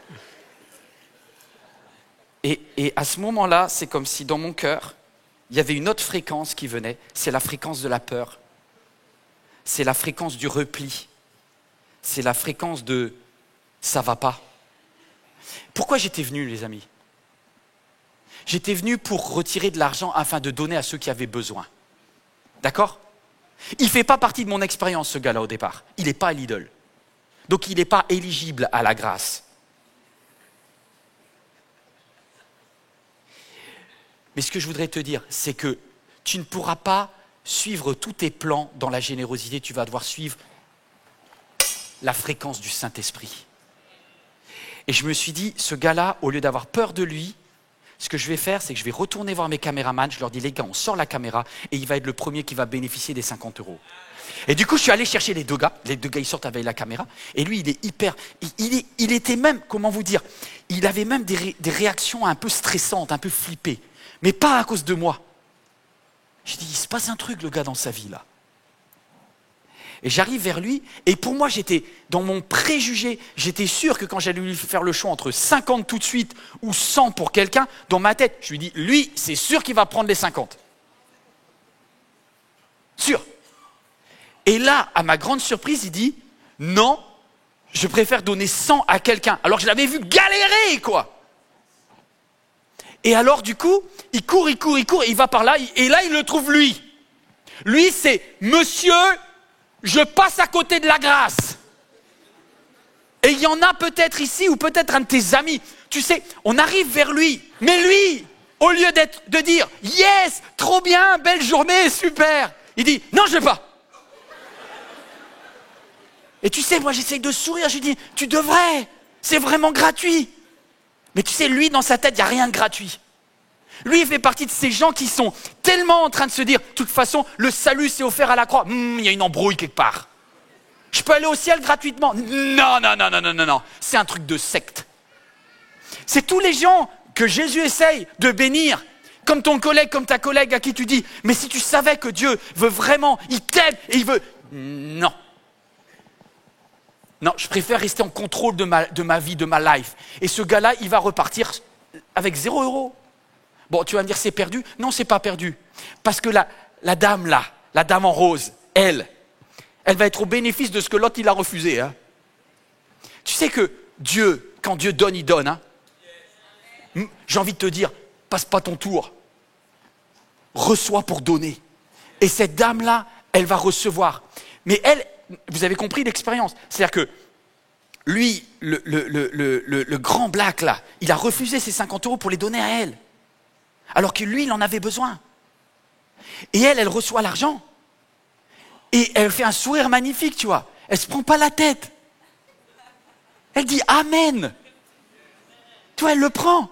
Et à ce moment-là, c'est comme si dans mon cœur, il y avait une autre fréquence qui venait. C'est la fréquence de la peur. C'est la fréquence du repli. C'est la fréquence de ça va pas. Pourquoi j'étais venu, les amis? J'étais venu pour retirer de l'argent afin de donner à ceux qui avaient besoin. D'accord? Il ne fait pas partie de mon expérience, ce gars-là, au départ. Il n'est pas à Lidl. Donc, il n'est pas éligible à la grâce. Mais ce que je voudrais te dire, c'est que tu ne pourras pas suivre tous tes plans dans la générosité. Tu vas devoir suivre la fréquence du Saint-Esprit. Et je me suis dit, ce gars-là, au lieu d'avoir peur de lui, ce que je vais faire, c'est que je vais retourner voir mes caméramans, je leur dis, les gars, on sort la caméra et il va être le premier qui va bénéficier des 50 €. Et du coup, je suis allé chercher les deux gars, ils sortent avec la caméra, et lui, il est hyper, il était même, comment vous dire, il avait même des réactions un peu stressantes, un peu flippées, mais pas à cause de moi. J'ai dit, il se passe un truc, le gars, dans sa vie, là. Et j'arrive vers lui, et pour moi, j'étais dans mon préjugé, j'étais sûr que quand j'allais lui faire le choix entre 50 tout de suite ou 100 pour quelqu'un, dans ma tête, je lui dis, lui, c'est sûr qu'il va prendre les 50. Sûr. Et là, à ma grande surprise, il dit, non, je préfère donner 100 à quelqu'un. Alors je l'avais vu galérer, quoi. Et alors, du coup, il court, il va par là, et là, il le trouve lui. Lui, c'est monsieur... Je passe à côté de la grâce. Et il y en a peut-être ici, ou peut-être un de tes amis. Tu sais, on arrive vers lui. Mais lui, au lieu de dire « Yes, trop bien, belle journée, super », il dit « Non, je ne veux pas ». Et tu sais, moi j'essaye de sourire, je lui dis « Tu devrais, c'est vraiment gratuit ». Mais tu sais, lui, dans sa tête, il n'y a rien de gratuit. Lui, il fait partie de ces gens qui sont tellement en train de se dire, de toute façon, le salut s'est offert à la croix. Il y a une embrouille quelque part. Je peux aller au ciel gratuitement. Non. C'est un truc de secte. C'est tous les gens que Jésus essaye de bénir, comme ton collègue, comme ta collègue à qui tu dis, mais si tu savais que Dieu veut vraiment, il t'aime et il veut... Non. Non, je préfère rester en contrôle de ma vie, de ma life. Et ce gars-là, il va repartir avec 0 €. Bon, tu vas me dire, c'est perdu? Non, c'est pas perdu. Parce que la dame là, la dame en rose, elle va être au bénéfice de ce que l'autre, il a refusé. Hein. Tu sais que Dieu, quand Dieu donne, il donne. Hein. J'ai envie de te dire, passe pas ton tour. Reçois pour donner. Et cette dame-là, elle va recevoir. Mais elle, vous avez compris l'expérience. C'est-à-dire que lui, le grand black là, il a refusé ses 50 € pour les donner à elle. Alors que lui, il en avait besoin. Et elle reçoit l'argent. Et elle fait un sourire magnifique, tu vois. Elle ne se prend pas la tête. Elle dit Amen. Tu vois, elle le prend.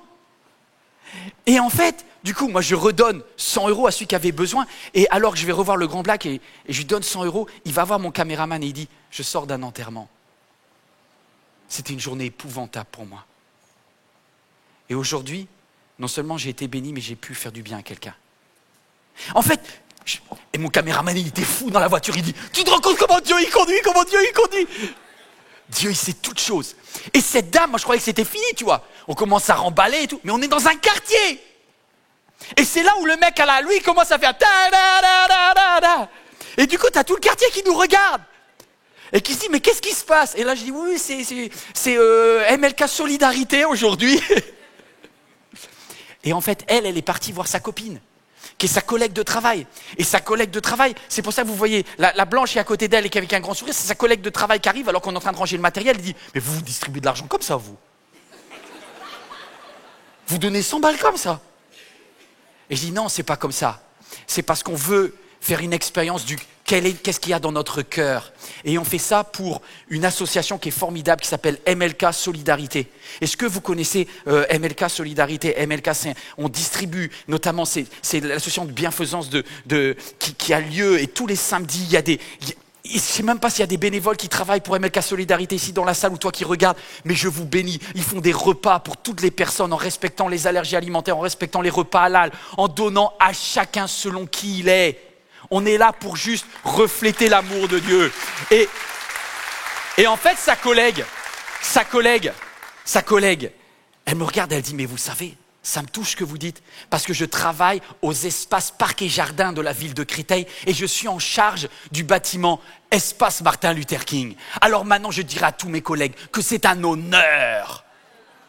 Et en fait, du coup, moi, je redonne 100 € à celui qui avait besoin. Et alors que je vais revoir le grand black et je lui donne 100 €, il va voir mon caméraman et il dit, je sors d'un enterrement. C'était une journée épouvantable pour moi. Et aujourd'hui, non seulement j'ai été béni, mais j'ai pu faire du bien à quelqu'un. En fait, et mon caméraman, il était fou dans la voiture, il dit, tu te rends compte comment Dieu il conduit, Dieu, il sait toutes choses. Et cette dame, moi je croyais que c'était fini, tu vois. On commence à remballer et tout, mais on est dans un quartier. Et c'est là où le mec, lui, il commence à faire ta-da-da-da-da-da. Et du coup, tu as tout le quartier qui nous regarde. Et qui se dit, mais qu'est-ce qui se passe? Et là, je dis, oui, c'est MLK Solidarité aujourd'hui. Et en fait, elle est partie voir sa copine, qui est sa collègue de travail. Et sa collègue de travail, c'est pour ça que vous voyez, la blanche qui est à côté d'elle et qui avec un grand sourire, c'est sa collègue de travail qui arrive alors qu'on est en train de ranger le matériel. Elle dit, mais vous distribuez de l'argent comme ça, vous? Vous donnez 100 balles comme ça? Et je dis, non, c'est pas comme ça. C'est parce qu'on veut faire une expérience du qu'est-ce qu'il y a dans notre cœur. Et on fait ça pour une association qui est formidable, qui s'appelle MLK Solidarité. Est-ce que vous connaissez MLK Solidarité? MLK, on distribue, notamment, c'est l'association de bienfaisance qui a lieu, et tous les samedis, il y a des... Je ne sais même pas s'il y a des bénévoles qui travaillent pour MLK Solidarité ici dans la salle ou toi qui regardes, mais je vous bénis. Ils font des repas pour toutes les personnes en respectant les allergies alimentaires, en respectant les repas halal, en donnant à chacun selon qui il est. On est là pour juste refléter l'amour de Dieu. Et en fait, sa collègue, elle me regarde, elle dit, mais vous savez, ça me touche ce que vous dites, parce que je travaille aux espaces parcs et jardins de la ville de Créteil et je suis en charge du bâtiment Espace Martin Luther King. Alors maintenant, je dirai à tous mes collègues que c'est un honneur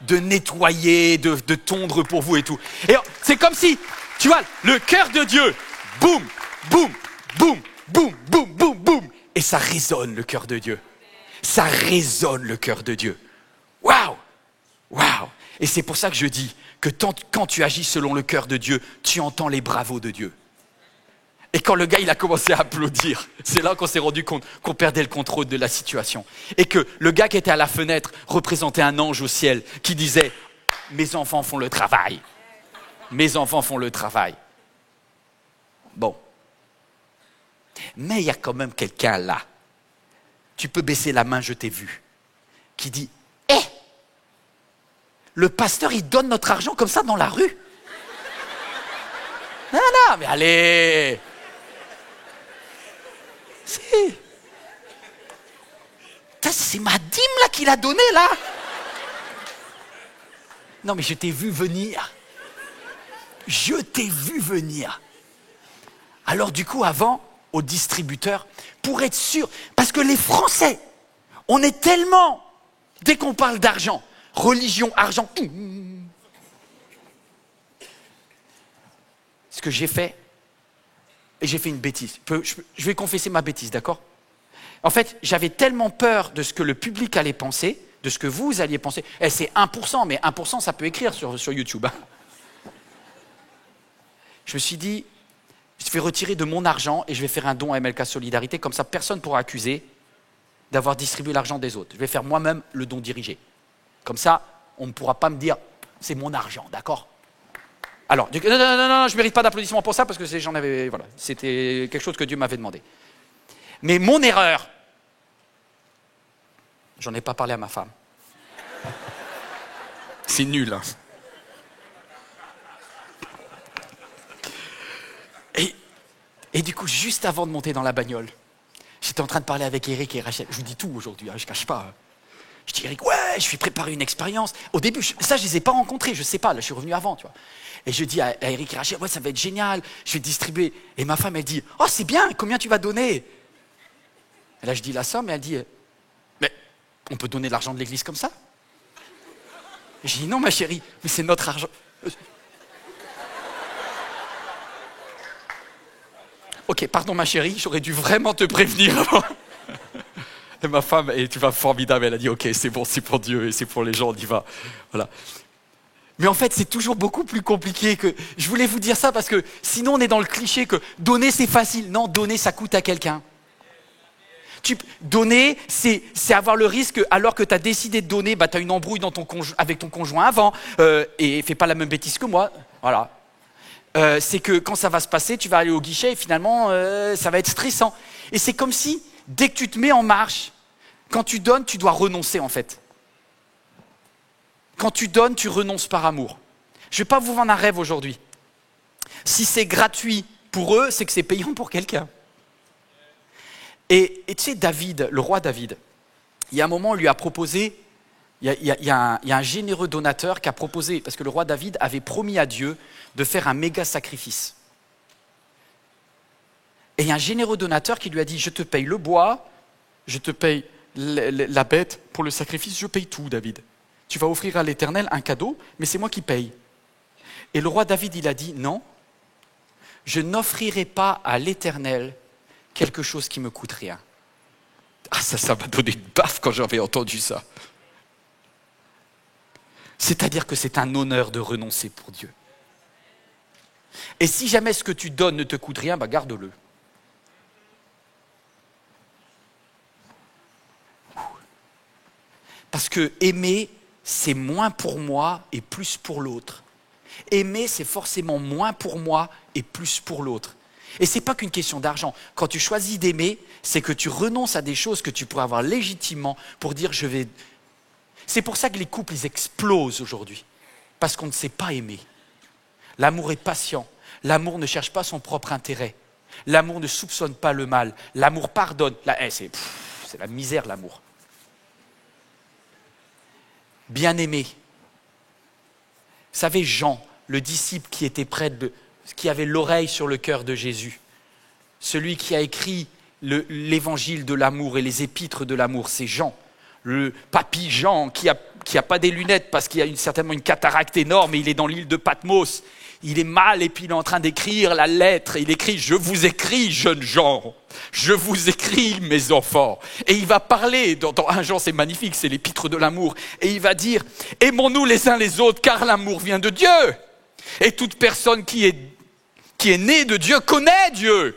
de nettoyer, de tondre pour vous et tout. Et c'est comme si, tu vois, le cœur de Dieu, boum, boum, boum, boum, boum, boum, boum, et ça résonne le cœur de Dieu. Ça résonne le cœur de Dieu. Waouh, waouh. Et c'est pour ça que je dis que quand tu agis selon le cœur de Dieu, tu entends les bravos de Dieu. Et quand le gars il a commencé à applaudir, c'est là qu'on s'est rendu compte qu'on perdait le contrôle de la situation. Et que le gars qui était à la fenêtre représentait un ange au ciel qui disait « Mes enfants font le travail. Mes enfants font le travail. » Bon. Mais il y a quand même quelqu'un là. Tu peux baisser la main, je t'ai vu. Qui dit « Eh !» Le pasteur, il donne notre argent comme ça dans la rue. Non, non, mais allez. C'est ma dîme là qu'il a donnée là. Non, mais je t'ai vu venir. Je t'ai vu venir. Alors du coup, avant, au distributeur, pour être sûr, parce que les Français, on est tellement, dès qu'on parle d'argent, religion, argent. Ce que j'ai fait, et j'ai fait une bêtise. Je vais confesser ma bêtise, d'accord? En fait, j'avais tellement peur de ce que le public allait penser, de ce que vous alliez penser. Et c'est 1%, mais 1%, ça peut écrire sur YouTube. Hein. Je me suis dit, je vais retirer de mon argent et je vais faire un don à MLK Solidarité. Comme ça, personne ne pourra accuser d'avoir distribué l'argent des autres. Je vais faire moi-même le don dirigé. Comme ça, on ne pourra pas me dire « c'est mon argent », d'accord? Alors, non, je ne mérite pas d'applaudissements pour ça parce que j'en avais, voilà, c'était quelque chose que Dieu m'avait demandé. Mais mon erreur, j'en ai pas parlé à ma femme. C'est nul. Hein. Et du coup, juste avant de monter dans la bagnole, j'étais en train de parler avec Eric et Rachel. Je vous dis tout aujourd'hui, hein, je ne cache pas. Je dis, Eric, ouais, je vais préparer une expérience. Au début, ça, je ne les ai pas rencontrés, je ne sais pas, là, je suis revenu avant, tu vois. Et je dis à Eric et Rachel, ouais, ça va être génial, je vais distribuer. Et ma femme, elle dit, oh, c'est bien, combien tu vas donner? Et là, je dis la somme, et elle dit, mais on peut donner de l'argent de l'église comme ça? Et je dis, non, ma chérie, mais c'est notre argent. Ok, pardon, ma chérie, j'aurais dû vraiment te prévenir avant. Et ma femme, et tu vas formidable, elle a dit, ok, c'est bon, c'est pour Dieu et c'est pour les gens, on y va. Voilà. Mais en fait, c'est toujours beaucoup plus compliqué que... Je voulais vous dire ça parce que sinon, on est dans le cliché que donner, c'est facile. Non, donner, ça coûte à quelqu'un. Donner, c'est avoir le risque, alors que tu as décidé de donner, bah, tu as une embrouille avec ton conjoint avant, et fais pas la même bêtise que moi. Voilà. C'est que quand ça va se passer, tu vas aller au guichet et finalement, ça va être stressant. Et c'est comme si, dès que tu te mets en marche, quand tu donnes, tu dois renoncer en fait. Quand tu donnes, tu renonces par amour. Je ne vais pas vous vendre un rêve aujourd'hui. Si c'est gratuit pour eux, c'est que c'est payant pour quelqu'un. Et tu sais, David, le roi David, il y a un moment, on lui a proposé, il y a un généreux donateur qui a proposé, parce que le roi David avait promis à Dieu de faire un méga sacrifice. Et il y a un généreux donateur qui lui a dit, je te paye le bois, je te paye la bête pour le sacrifice, je paye tout, David. Tu vas offrir à l'Éternel un cadeau, mais c'est moi qui paye. Et le roi David, il a dit, non, je n'offrirai pas à l'Éternel quelque chose qui me coûte rien. Ah, ça m'a donné une baffe quand j'avais entendu ça. C'est-à-dire que c'est un honneur de renoncer pour Dieu. Et si jamais ce que tu donnes ne te coûte rien, bah garde-le. Parce que aimer, c'est moins pour moi et plus pour l'autre. Aimer, c'est forcément moins pour moi et plus pour l'autre. Et ce n'est pas qu'une question d'argent. Quand tu choisis d'aimer, c'est que tu renonces à des choses que tu pourrais avoir légitimement pour dire je vais... C'est pour ça que les couples, ils explosent aujourd'hui. Parce qu'on ne sait pas aimer. L'amour est patient. L'amour ne cherche pas son propre intérêt. L'amour ne soupçonne pas le mal. L'amour pardonne. C'est la misère, l'amour. Bien-aimé. Vous savez, Jean, le disciple qui était qui avait l'oreille sur le cœur de Jésus, celui qui a écrit l'évangile de l'amour et les épîtres de l'amour, c'est Jean. Le papy Jean qui a pas des lunettes parce qu'il a certainement une cataracte énorme et il est dans l'île de Patmos. Il est mal et puis il est en train d'écrire la lettre. Il écrit « Je vous écris, jeunes gens. Je vous écris, mes enfants. » Et il va parler, dans 1 Jean, c'est magnifique, c'est l'épître de l'amour. Et il va dire « Aimons-nous les uns les autres, car l'amour vient de Dieu. Et toute personne qui est née de Dieu connaît Dieu. »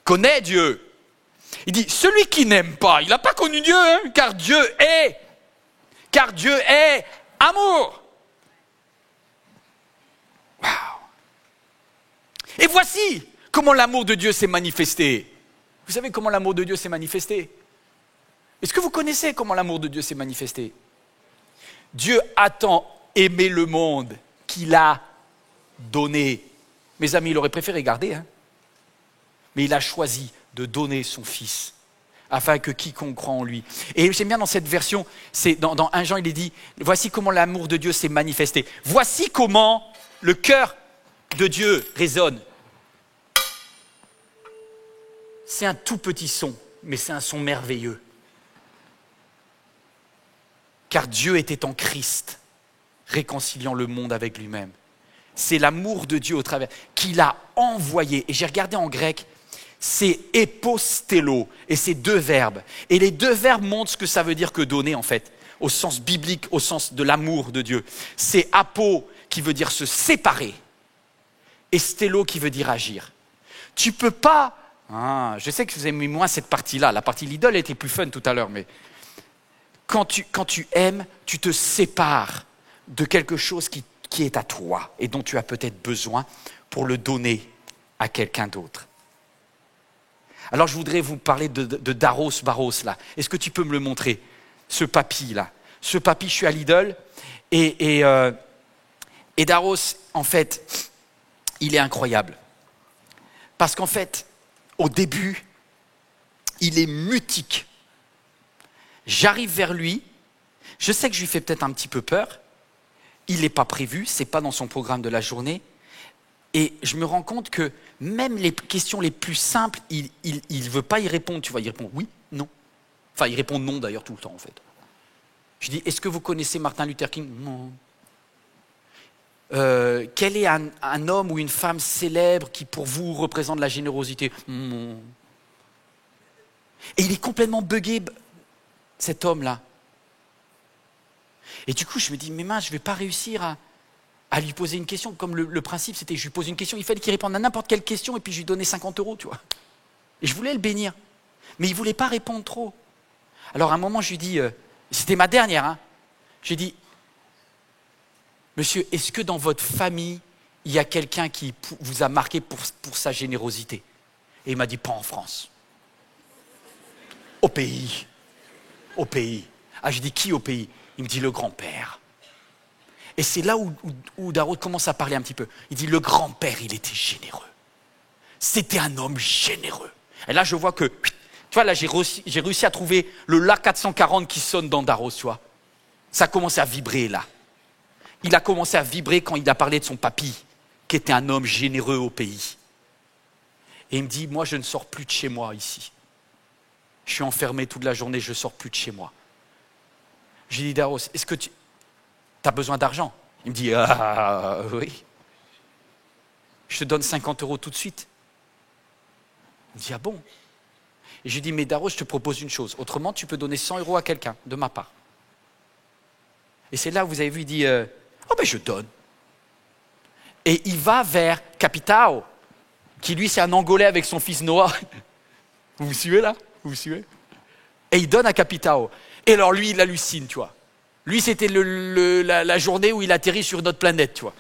Connaît Dieu. Il dit « Celui qui n'aime pas, il n'a pas connu Dieu, hein, car Dieu est amour. » Wow. Et voici comment l'amour de Dieu s'est manifesté. Vous savez comment l'amour de Dieu s'est manifesté? Est-ce que vous connaissez comment l'amour de Dieu s'est manifesté? Dieu a tant aimé le monde qu'il a donné. Mes amis, il aurait préféré garder, hein? Mais il a choisi de donner son Fils afin que quiconque croit en lui. Et j'aime bien dans cette version, c'est dans 1 Jean, il est dit, voici comment l'amour de Dieu s'est manifesté. Voici comment le cœur de Dieu résonne. C'est un tout petit son, mais c'est un son merveilleux. Car Dieu était en Christ, réconciliant le monde avec lui-même. C'est l'amour de Dieu au travers, qu'il a envoyé. Et j'ai regardé en grec, c'est épostello, et c'est 2 verbes. Et les 2 verbes montrent ce que ça veut dire que donner, en fait, au sens biblique, au sens de l'amour de Dieu. C'est apo, qui veut dire se séparer, et stello, qui veut dire agir. Tu peux pas... je sais que vous aimez moins cette partie-là. La partie l'idole était plus fun tout à l'heure, mais quand tu aimes, tu te sépares de quelque chose qui est à toi et dont tu as peut-être besoin pour le donner à quelqu'un d'autre. Alors je voudrais vous parler de Daros Barros là. Est-ce que tu peux me le montrer? Ce papy là. Ce papy, je suis à Lidl et Daros, en fait, il est incroyable. Parce qu'en fait, au début, il est mutique. J'arrive vers lui, je sais que je lui fais peut-être un petit peu peur, il n'est pas prévu, ce n'est pas dans son programme de la journée, et je me rends compte que même les questions les plus simples, il ne veut pas y répondre, tu vois, il répond oui, non. Enfin, il répond non d'ailleurs tout le temps en fait. Je dis, est-ce que vous connaissez Martin Luther King? Non. Quel est un homme ou une femme célèbre qui pour vous représente la générosité? Non. Et il est complètement buggé, cet homme-là. Et du coup, je me dis, mais mince, je ne vais pas réussir à lui poser une question. Comme le principe, c'était, je lui pose une question, il fallait qu'il réponde à n'importe quelle question, et puis je lui donnais 50 €, tu vois. Et je voulais le bénir. Mais il ne voulait pas répondre trop. Alors à un moment, je lui dis, c'était ma dernière, hein, je lui ai dit, monsieur, est-ce que dans votre famille, il y a quelqu'un qui vous a marqué pour sa générosité? Et il m'a dit, pas en France. Au pays. Au pays. Ah, je dis, qui au pays? Il me dit, le grand-père. Et c'est là où Daroud commence à parler un petit peu. Il dit, le grand-père, il était généreux. C'était un homme généreux. Et là, je vois que, tu vois, là, j'ai réussi à trouver le La 440 qui sonne dans Daros, tu vois. Ça a commencé à vibrer, là. Il a commencé à vibrer quand il a parlé de son papy, qui était un homme généreux au pays. Et il me dit, moi, je ne sors plus de chez moi ici. Je suis enfermé toute la journée, je ne sors plus de chez moi. J'ai dit, Daros, est-ce que tu as besoin d'argent? Il me dit, ah oui. Je te donne 50 € tout de suite. Il me dit, ah bon? Et je lui dis, mais Daros, je te propose une chose. Autrement, tu peux donner 100 € à quelqu'un, de ma part. Et c'est là où vous avez vu, il dit, oh ben je donne. Et il va vers Capitao, qui lui c'est un Angolais avec son fils Noah. Vous me suivez là? Vous me suivez? Et il donne à Capitao. Et alors lui, il hallucine, tu vois. Lui, c'était la journée où il atterrit sur notre planète, tu vois.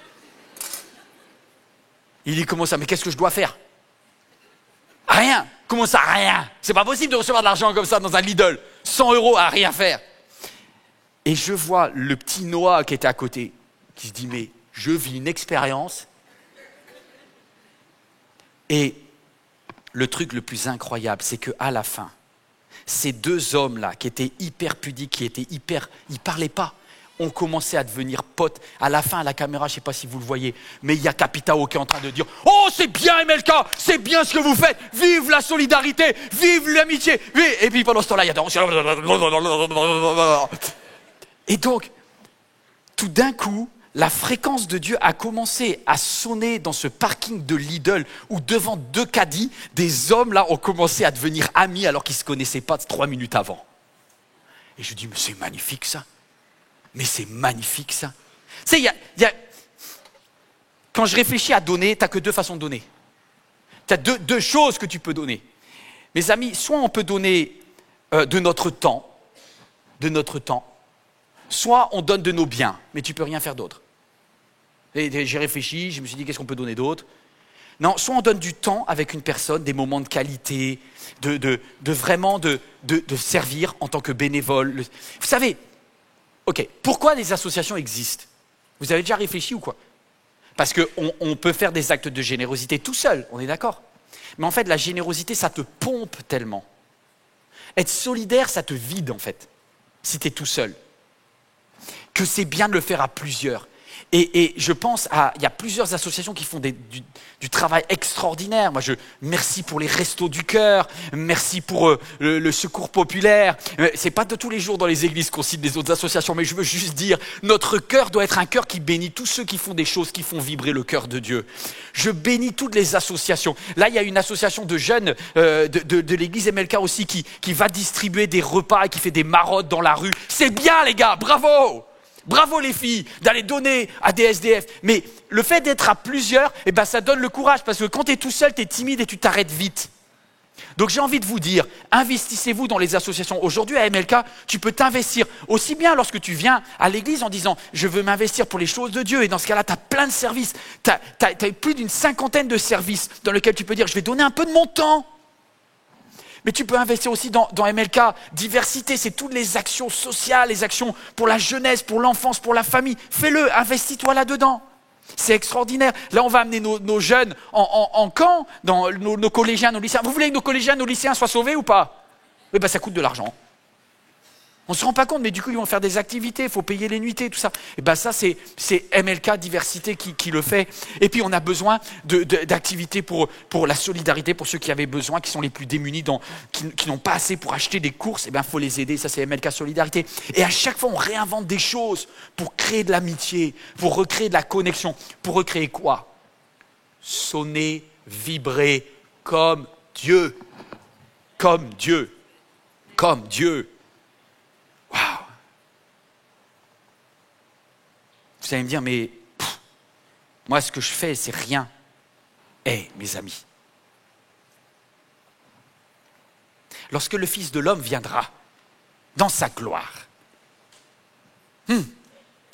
Il dit, comment ça, mais qu'est-ce que je dois faire? Rien. Comment ça, rien? C'est pas possible de recevoir de l'argent comme ça dans un Lidl. 100 € à rien faire. Et je vois le petit Noah qui était à côté, qui se dit, mais je vis une expérience. Et le truc le plus incroyable, c'est qu'à la fin, ces deux hommes-là, qui étaient hyper pudiques, ils parlaient pas, ont commencé à devenir potes. À la fin, à la caméra, je ne sais pas si vous le voyez, mais il y a Capitao qui est en train de dire « Oh, c'est bien MLK, c'est bien ce que vous faites, vive la solidarité, vive l'amitié !» Et puis pendant ce temps-là, il y a... Et donc, tout d'un coup, la fréquence de Dieu a commencé à sonner dans ce parking de Lidl où devant deux caddies, des hommes là ont commencé à devenir amis alors qu'ils ne se connaissaient pas 3 minutes avant. Et je dis, mais c'est magnifique ça. Mais c'est magnifique ça. Tu sais, quand je réfléchis à donner, tu n'as que 2 façons de donner. Tu as deux choses que tu peux donner. Mes amis, soit on peut donner de notre temps, soit on donne de nos biens, mais tu ne peux rien faire d'autre. Et j'ai réfléchi, je me suis dit, qu'est-ce qu'on peut donner d'autre? Non, soit on donne du temps avec une personne, des moments de qualité, de vraiment de servir en tant que bénévole. Vous savez, ok, pourquoi les associations existent? Vous avez déjà réfléchi ou quoi? Parce qu'on peut faire des actes de générosité tout seul, on est d'accord. Mais en fait, la générosité, ça te pompe tellement. Être solidaire, ça te vide en fait, si tu es tout seul. Que c'est bien de le faire à plusieurs. Et je pense il y a plusieurs associations qui font du travail extraordinaire. Moi, merci pour les Restos du Cœur, merci pour le Secours Populaire. C'est pas de tous les jours dans les églises qu'on cite des autres associations, mais je veux juste dire, notre cœur doit être un cœur qui bénit tous ceux qui font des choses qui font vibrer le cœur de Dieu. Je bénis toutes les associations. Là, il y a une association de jeunes de l'église MLK aussi qui va distribuer des repas et qui fait des maraudes dans la rue. C'est bien, les gars, bravo! Bravo les filles, d'aller donner à des SDF. Mais le fait d'être à plusieurs, ça donne le courage. Parce que quand tu es tout seul, tu es timide et tu t'arrêtes vite. Donc j'ai envie de vous dire, investissez-vous dans les associations. Aujourd'hui à MLK, tu peux t'investir aussi bien lorsque tu viens à l'église en disant « Je veux m'investir pour les choses de Dieu ». Et dans ce cas-là, tu as plein de services. Tu as plus d'une 50aine de services dans lesquels tu peux dire « Je vais donner un peu de mon temps ». Mais tu peux investir aussi dans MLK. Diversité, c'est toutes les actions sociales, les actions pour la jeunesse, pour l'enfance, pour la famille. Fais-le, investis-toi là-dedans. C'est extraordinaire. Là, on va amener nos jeunes en camp, dans nos collégiens, nos lycéens. Vous voulez que nos collégiens, nos lycéens soient sauvés ou pas? Ça coûte de l'argent. On ne se rend pas compte, mais du coup, ils vont faire des activités, il faut payer les nuitées, tout ça. Ça, c'est MLK Diversité qui le fait. Et puis, on a besoin d'activités pour la solidarité, pour ceux qui avaient besoin, qui sont les plus démunis, qui n'ont pas assez pour acheter des courses. Il faut les aider, ça c'est MLK Solidarité. Et à chaque fois, on réinvente des choses pour créer de l'amitié, pour recréer de la connexion. Pour recréer quoi? Sonner, vibrer comme Dieu. Comme Dieu. Comme Dieu. Waouh! Vous allez me dire, mais moi, ce que je fais, c'est rien. Mes amis, lorsque le Fils de l'homme viendra dans sa gloire,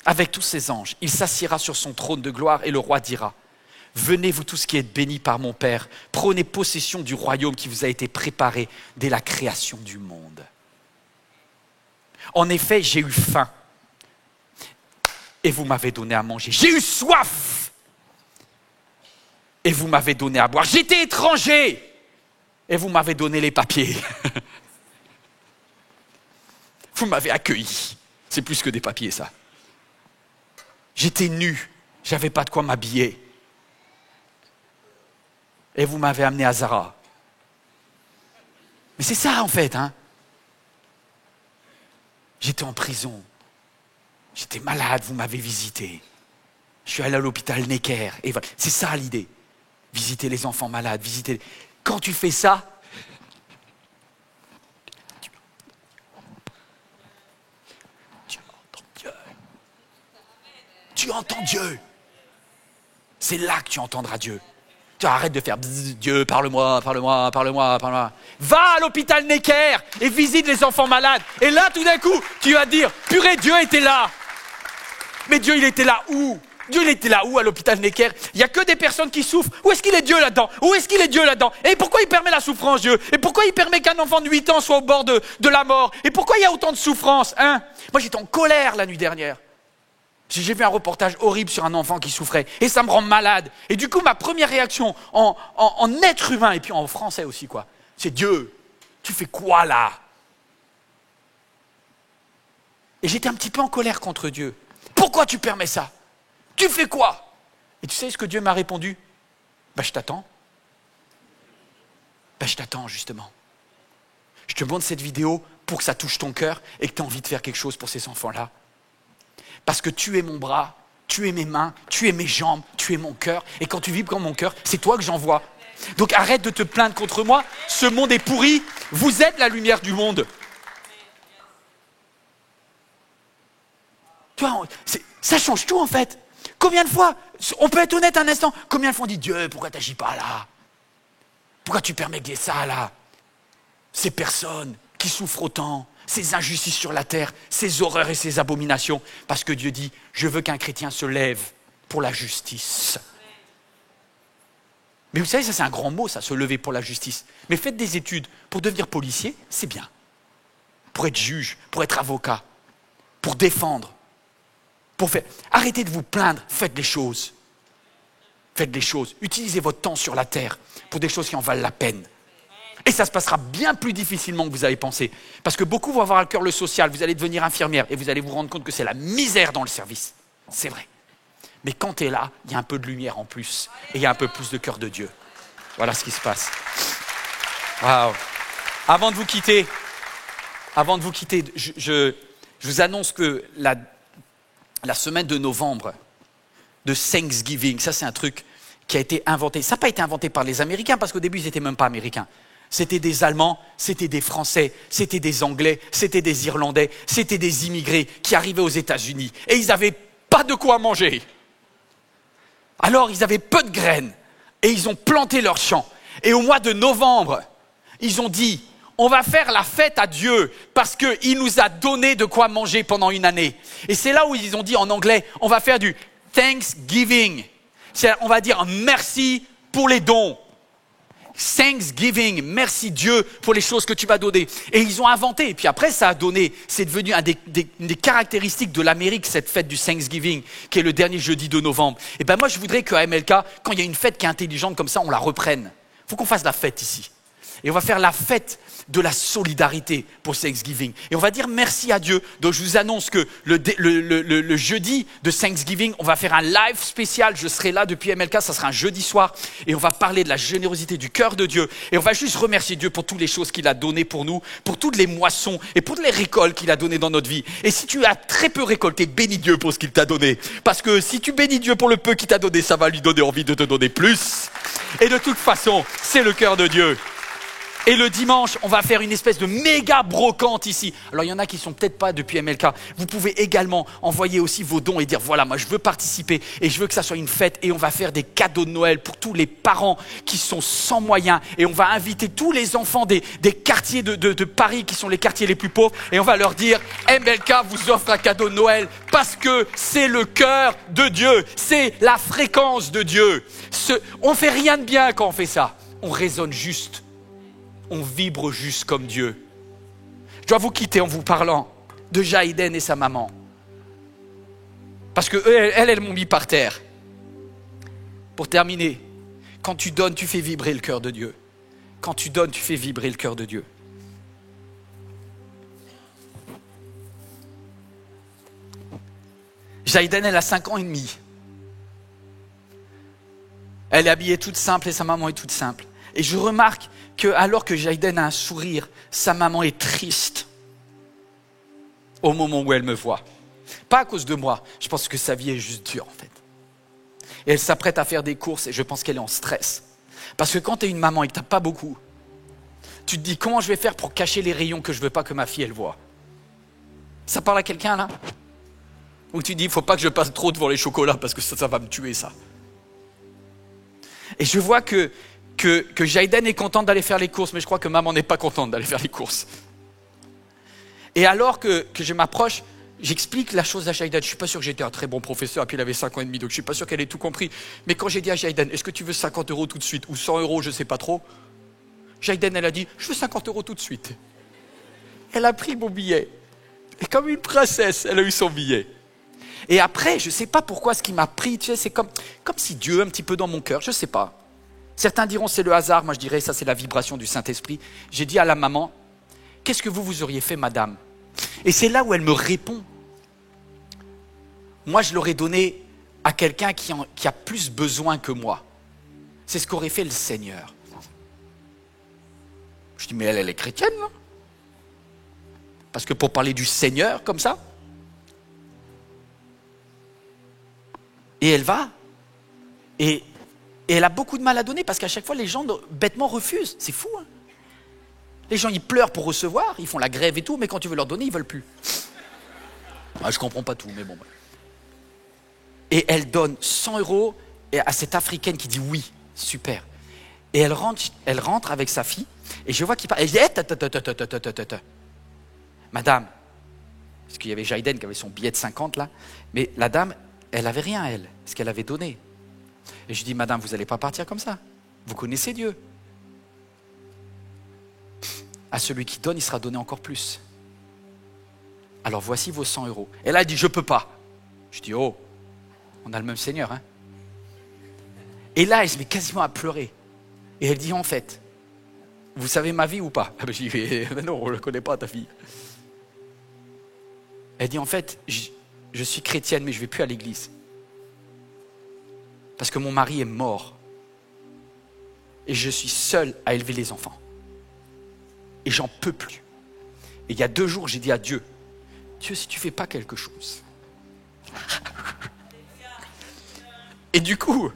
avec tous ses anges, il s'assiera sur son trône de gloire et le roi dira, « Venez, vous tous qui êtes bénis par mon Père, prenez possession du royaume qui vous a été préparé dès la création du monde. » En effet, j'ai eu faim et vous m'avez donné à manger. J'ai eu soif et vous m'avez donné à boire. J'étais étranger et vous m'avez donné les papiers. Vous m'avez accueilli. C'est plus que des papiers, ça. J'étais nu, j'avais pas de quoi m'habiller. Et vous m'avez amené à Zara. Mais c'est ça en fait, hein. J'étais en prison, j'étais malade, vous m'avez visité. Je suis allé à l'hôpital Necker. Et voilà. C'est ça l'idée. Visiter les enfants malades, visiter... Quand tu fais ça, tu entends Dieu. Tu entends Dieu. C'est là que tu entendras Dieu. Tu arrêtes de faire bzz, Dieu, parle-moi, parle-moi, parle-moi, parle-moi. Va à l'hôpital Necker et visite les enfants malades. Et là, tout d'un coup, tu vas te dire, purée, Dieu était là. Mais Dieu, il était là où? Dieu, il était là où à l'hôpital Necker? Il n'y a que des personnes qui souffrent. Où est-ce qu'il est Dieu là-dedans? Où est-ce qu'il est Dieu là-dedans? Et pourquoi il permet la souffrance, Dieu? Et pourquoi il permet qu'un enfant de 8 ans soit au bord de la mort? Et pourquoi il y a autant de souffrance, hein? Moi, j'étais en colère la nuit dernière. J'ai vu un reportage horrible sur un enfant qui souffrait. Et ça me rend malade. Et du coup, ma première réaction en être humain, et puis en français aussi, quoi, c'est Dieu, tu fais quoi là? Et j'étais un petit peu en colère contre Dieu. Pourquoi tu permets ça? Tu fais quoi? Et tu sais ce que Dieu m'a répondu? Je t'attends. Je t'attends justement. Je te montre cette vidéo pour que ça touche ton cœur et que tu aies envie de faire quelque chose pour ces enfants-là. Parce que tu es mon bras, tu es mes mains, tu es mes jambes, tu es mon cœur. Et quand tu vibres dans mon cœur, c'est toi que j'envoie. Donc arrête de te plaindre contre moi. Ce monde est pourri. Vous êtes la lumière du monde. Tu vois, ça change tout en fait. Combien de fois, on peut être honnête un instant, combien de fois on dit Dieu, pourquoi tu n'agis pas là? Pourquoi tu permets qu'il y ait ça là? Ces personnes qui souffrent autant, ces injustices sur la terre, ces horreurs et ces abominations. Parce que Dieu dit, je veux qu'un chrétien se lève pour la justice. Mais vous savez, ça c'est un grand mot, ça, se lever pour la justice. Mais faites des études pour devenir policier, c'est bien. Pour être juge, pour être avocat, pour défendre. Arrêtez de vous plaindre, faites des choses. Faites des choses. Utilisez votre temps sur la terre pour des choses qui en valent la peine. Et ça se passera bien plus difficilement que vous avez pensé. Parce que beaucoup vont avoir à cœur le social, vous allez devenir infirmière et vous allez vous rendre compte que c'est la misère dans le service. C'est vrai. Mais quand tu es là, il y a un peu de lumière en plus. Et il y a un peu plus de cœur de Dieu. Voilà ce qui se passe. Waouh. Avant de vous quitter, je vous annonce que la semaine de novembre, de Thanksgiving, ça c'est un truc qui a été inventé. Ça n'a pas été inventé par les Américains, parce qu'au début, ils n'étaient même pas Américains. C'était des Allemands, c'était des Français, c'était des Anglais, c'était des Irlandais, c'était des immigrés qui arrivaient aux États-Unis. Et ils n'avaient pas de quoi manger. Alors, ils avaient peu de graines. Et ils ont planté leurs champs. Et au mois de novembre, ils ont dit, on va faire la fête à Dieu parce qu'il nous a donné de quoi manger pendant une année. Et c'est là où ils ont dit en anglais, on va faire du Thanksgiving. On va dire merci pour les dons. Thanksgiving, merci Dieu pour les choses que tu m'as données. Et ils ont inventé, et puis après ça a donné, c'est devenu une des caractéristiques de l'Amérique, cette fête du Thanksgiving, qui est le dernier jeudi de novembre. Et ben moi je voudrais qu'à MLK, quand il y a une fête qui est intelligente comme ça, on la reprenne. Il faut qu'on fasse la fête ici. Et on va faire la fête de la solidarité pour Thanksgiving. Et on va dire merci à Dieu. Donc je vous annonce que le jeudi de Thanksgiving, on va faire un live spécial. Je serai là depuis MLK, ça sera un jeudi soir. Et on va parler de la générosité du cœur de Dieu. Et on va juste remercier Dieu pour toutes les choses qu'il a données pour nous, pour toutes les moissons et pour toutes les récoltes qu'il a données dans notre vie. Et si tu as très peu récolté, bénis Dieu pour ce qu'il t'a donné. Parce que si tu bénis Dieu pour le peu qu'il t'a donné, ça va lui donner envie de te donner plus. Et de toute façon, c'est le cœur de Dieu. Et le dimanche, on va faire une espèce de méga brocante ici. Alors, il y en a qui ne sont peut-être pas depuis MLK. Vous pouvez également envoyer aussi vos dons et dire, voilà, moi, je veux participer et je veux que ça soit une fête. Et on va faire des cadeaux de Noël pour tous les parents qui sont sans moyens. Et on va inviter tous les enfants des quartiers de Paris qui sont les quartiers les plus pauvres. Et on va leur dire, MLK vous offre un cadeau de Noël parce que c'est le cœur de Dieu. C'est la fréquence de Dieu. On ne fait rien de bien quand on fait ça. On raisonne juste. On vibre juste comme Dieu. Je dois vous quitter en vous parlant de Jaïden et sa maman. Parce que elles m'ont mis par terre. Pour terminer, quand tu donnes, tu fais vibrer le cœur de Dieu. Quand tu donnes, tu fais vibrer le cœur de Dieu. Jaïden, elle a 5 ans et demi. Elle est habillée toute simple et sa maman est toute simple. Et je remarque que alors que Jaïden a un sourire, sa maman est triste au moment où elle me voit. Pas à cause de moi, je pense que sa vie est juste dure en fait. Et elle s'apprête à faire des courses et je pense qu'elle est en stress. Parce que quand tu es une maman et que tu n'as pas beaucoup, tu te dis comment je vais faire pour cacher les rayons que je ne veux pas que ma fille elle voit. Ça parle à quelqu'un là? Ou tu dis il ne faut pas que je passe trop devant les chocolats parce que ça va me tuer ça. Et je vois que Jaïden est contente d'aller faire les courses, mais je crois que maman n'est pas contente d'aller faire les courses. Et alors que je m'approche, j'explique la chose à Jaïden. Je ne suis pas sûr que j'étais un très bon professeur, et puis elle avait 5 ans et demi, donc je ne suis pas sûr qu'elle ait tout compris. Mais quand j'ai dit à Jaïden, est-ce que tu veux 50 € tout de suite, ou 100 €, je ne sais pas trop, Jaïden, elle a dit, je veux 50 € tout de suite. Elle a pris mon billet. Et comme une princesse, elle a eu son billet. Et après, je ne sais pas pourquoi ce qui m'a pris, tu sais, c'est comme si Dieu, un petit peu dans mon cœur, je ne sais pas. Certains diront c'est le hasard, moi je dirais ça c'est la vibration du Saint-Esprit. J'ai dit à la maman, qu'est-ce que vous auriez fait madame? Et c'est là où elle me répond. Moi je l'aurais donné à quelqu'un qui a plus besoin que moi. C'est ce qu'aurait fait le Seigneur. Je dis mais elle est chrétienne non? Parce que pour parler du Seigneur comme ça. Et elle va. Et elle a beaucoup de mal à donner parce qu'à chaque fois, les gens bêtement refusent. C'est fou. Hein, les gens, ils pleurent pour recevoir, ils font la grève et tout, mais quand tu veux leur donner, ils ne veulent plus. Ah, je ne comprends pas tout, mais bon. Et elle donne 100 € à cette Africaine qui dit oui, super. Et elle rentre avec sa fille, et je vois qu'il parle. Elle dit, madame, parce qu'il y avait Jaïden qui avait son billet de 50 là, mais la dame, elle n'avait rien, elle, ce qu'elle avait donné. Et je dis, madame, vous n'allez pas partir comme ça. Vous connaissez Dieu. À celui qui donne, il sera donné encore plus. Alors voici vos 100 €. Et là, elle dit, je ne peux pas. Je dis, oh, on a le même Seigneur. Hein. Et là, elle se met quasiment à pleurer. Et elle dit, en fait, vous savez ma vie ou pas? Je dis, mais non, on ne le connaît pas, ta fille. Elle dit, en fait, je suis chrétienne, mais je ne vais plus à l'église. Parce que mon mari est mort. Et je suis seule à élever les enfants. Et j'en peux plus. Et il y a 2 jours, j'ai dit à Dieu, Dieu, si tu ne fais pas quelque chose. Et du coup,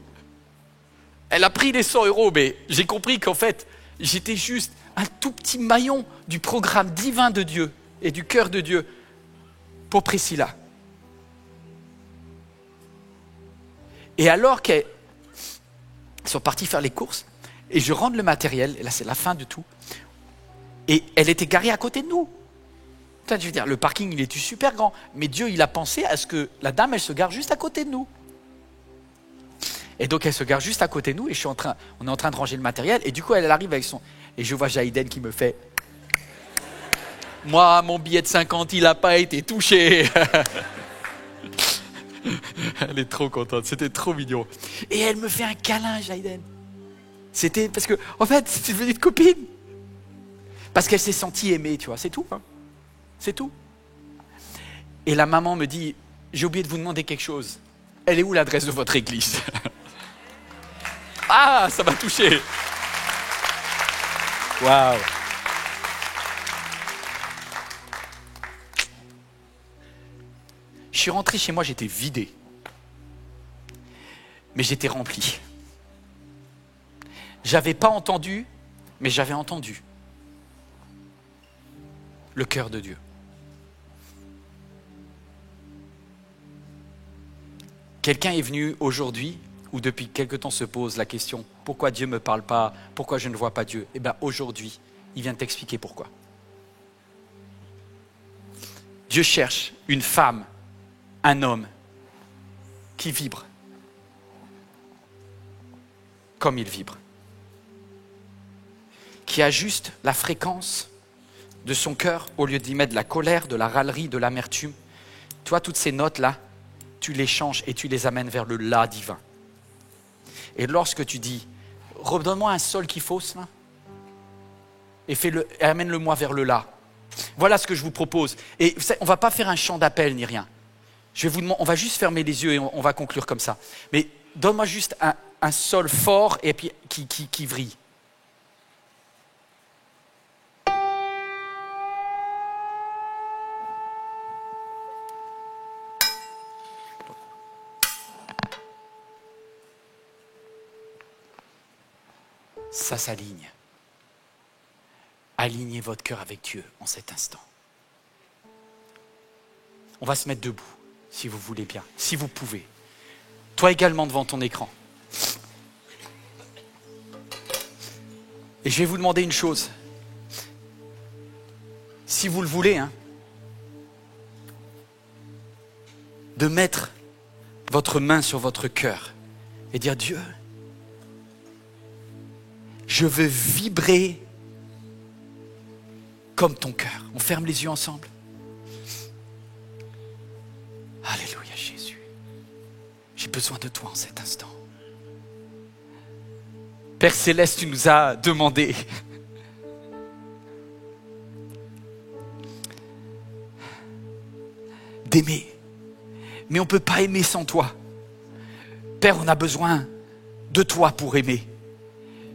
elle a pris les 100 €, mais j'ai compris qu'en fait, j'étais juste un tout petit maillon du programme divin de Dieu et du cœur de Dieu pour Priscilla. Et alors qu'elles sont parties faire les courses, et je rentre le matériel, et là c'est la fin de tout, et elle était garée à côté de nous. Putain, je veux dire, le parking il était super grand, mais Dieu il a pensé à ce que la dame elle se gare juste à côté de nous. Et donc elle se gare juste à côté de nous, et on est en train de ranger le matériel, et du coup elle arrive avec son... Et je vois Jaïden qui me fait... Moi, mon billet de 50, il n'a pas été touché. Elle est trop contente, c'était trop mignon. Et elle me fait un câlin, Jaïden. C'était parce que, en fait, c'est devenu une copine. Parce qu'elle s'est sentie aimée, tu vois, c'est tout. Hein. C'est tout. Et la maman me dit, j'ai oublié de vous demander quelque chose. Elle est où l'adresse de votre église? Ah, ça m'a touché. Waouh. Je suis rentré chez moi, j'étais vidé. Mais j'étais rempli. J'avais pas entendu, mais j'avais entendu le cœur de Dieu. Quelqu'un est venu aujourd'hui, ou depuis quelque temps se pose la question, pourquoi Dieu ne me parle pas, pourquoi je ne vois pas Dieu? Eh bien aujourd'hui, il vient t'expliquer pourquoi. Dieu cherche une femme, un homme qui vibre comme il vibre, qui ajuste la fréquence de son cœur au lieu d'y mettre de la colère, de la râlerie, de l'amertume. Toi, toutes ces notes-là, tu les changes et tu les amènes vers le La divin. Et lorsque tu dis, redonne-moi un sol qui fausse là, et amène-le-moi vers le La. Voilà ce que je vous propose. Et on ne va pas faire un chant d'appel ni rien. On va juste fermer les yeux et on va conclure comme ça. Mais donne-moi juste un sol fort et puis qui vrille. Ça s'aligne. Alignez votre cœur avec Dieu en cet instant. On va se mettre debout, si vous voulez bien, si vous pouvez. Toi également devant ton écran. Et je vais vous demander une chose. Si vous le voulez, hein, de mettre votre main sur votre cœur et dire Dieu, je veux vibrer comme ton cœur. On ferme les yeux ensemble. Alléluia Jésus. J'ai besoin de toi en cet instant. Père Céleste, tu nous as demandé d'aimer. Mais on ne peut pas aimer sans toi. Père, on a besoin de toi pour aimer.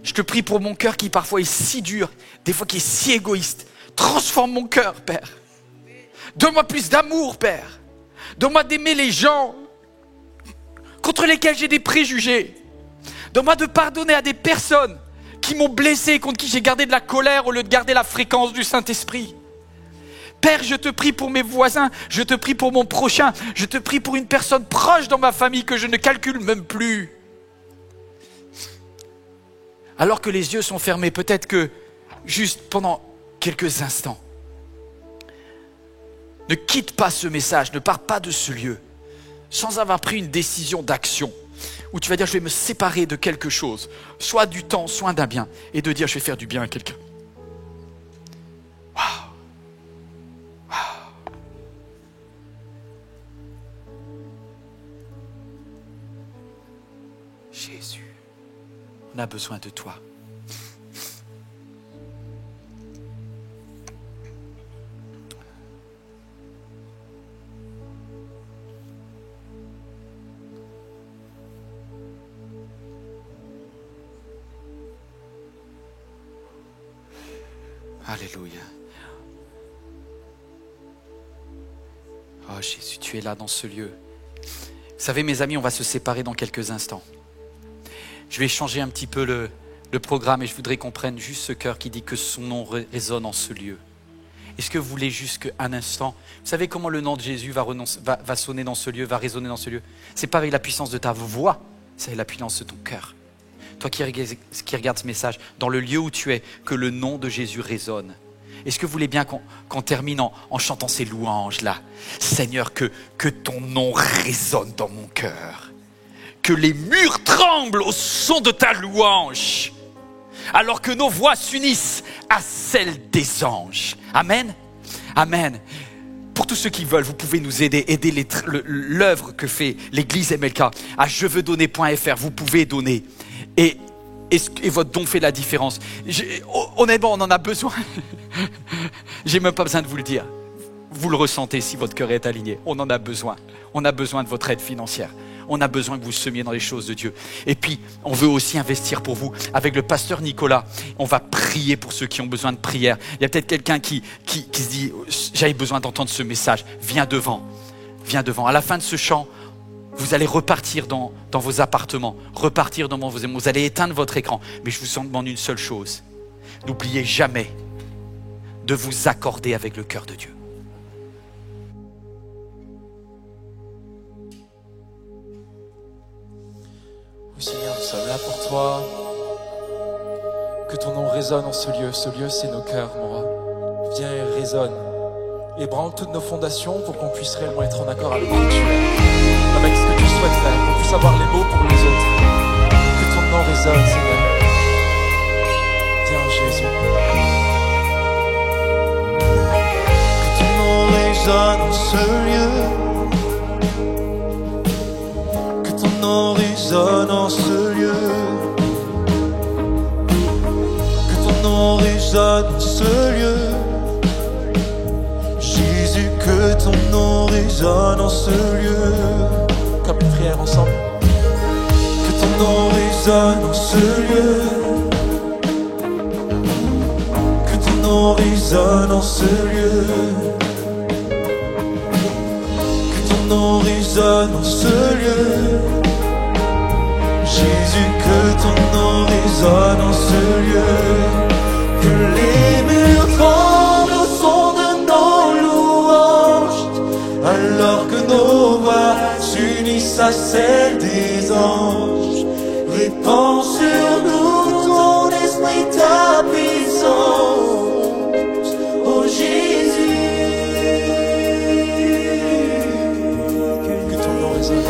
Je te prie pour mon cœur qui parfois est si dur, des fois qui est si égoïste. Transforme mon cœur, Père. Donne-moi plus d'amour, Père. Donne-moi d'aimer les gens contre lesquels j'ai des préjugés. Donne-moi de pardonner à des personnes qui m'ont blessé, contre qui j'ai gardé de la colère au lieu de garder la fréquence du Saint-Esprit. Père, je te prie pour mes voisins, je te prie pour mon prochain, je te prie pour une personne proche dans ma famille que je ne calcule même plus. Alors que les yeux sont fermés, peut-être que juste pendant quelques instants, ne quitte pas ce message, ne pars pas de ce lieu sans avoir pris une décision d'action où tu vas dire je vais me séparer de quelque chose, soit du temps, soit d'un bien, et de dire je vais faire du bien à quelqu'un. Waouh! Jésus, on a besoin de toi. Alléluia. Oh Jésus, tu es là dans ce lieu. Vous savez mes amis, on va se séparer dans quelques instants. Je vais changer un petit peu le programme et je voudrais qu'on prenne juste ce cœur qui dit que son nom résonne en ce lieu. Est-ce que vous voulez juste qu'un instant, vous savez comment le nom de Jésus va sonner dans ce lieu, va résonner dans ce lieu? C'est pas avec la puissance de ta voix, c'est avec la puissance de ton cœur. Toi qui regardes ce message, dans le lieu où tu es, que le nom de Jésus résonne. Est-ce que vous voulez bien qu'on termine en chantant ces louanges-là? Seigneur, que ton nom résonne dans mon cœur. Que les murs tremblent au son de ta louange. Alors que nos voix s'unissent à celles des anges. Amen. Amen. Pour tous ceux qui veulent, vous pouvez nous aider l'œuvre que fait l'église MLK à jeveudonner.fr. Vous pouvez donner. Et votre don fait la différence. Honnêtement, on en a besoin. J'ai même pas besoin de vous le dire. Vous le ressentez si votre cœur est aligné. On en a besoin. On a besoin de votre aide financière. On a besoin que vous semiez dans les choses de Dieu. Et puis, on veut aussi investir pour vous. Avec le pasteur Nicolas, on va prier pour ceux qui ont besoin de prière. Il y a peut-être quelqu'un qui se dit « J'avais besoin d'entendre ce message. Viens devant. Viens devant. » À la fin de ce chant, vous allez repartir dans vos appartements, repartir dans vos émotions. Vous allez éteindre votre écran. Mais je vous en demande une seule chose. N'oubliez jamais de vous accorder avec le cœur de Dieu. Oui Seigneur, nous sommes là pour toi. Que ton nom résonne en ce lieu. Ce lieu, c'est nos cœurs, mon roi. Viens et résonne. Ébranle toutes nos fondations pour qu'on puisse réellement être en accord avec qui tu es. Avec ce que tu souhaites faire, qu'on puisse avoir les mots pour les autres. Que ton nom résonne, Seigneur. Viens, Jésus. Que ton nom résonne en ce lieu. Que ton nom résonne en ce lieu. Que ton nom résonne en ce lieu. Jésus, que ton nom résonne en ce lieu. Comme une prière ensemble. Que ton nom résonne en ce lieu. Que ton nom résonne en ce lieu. Que ton nom résonne en ce lieu. Jésus, que ton nom résonne en ce lieu. Que les murs tremblent au son de nos louanges, alors que nos voix s'unissent à celles des anges. Répands sur nous ton esprit, ta puissance. Oh Jésus, que ton nom résonne.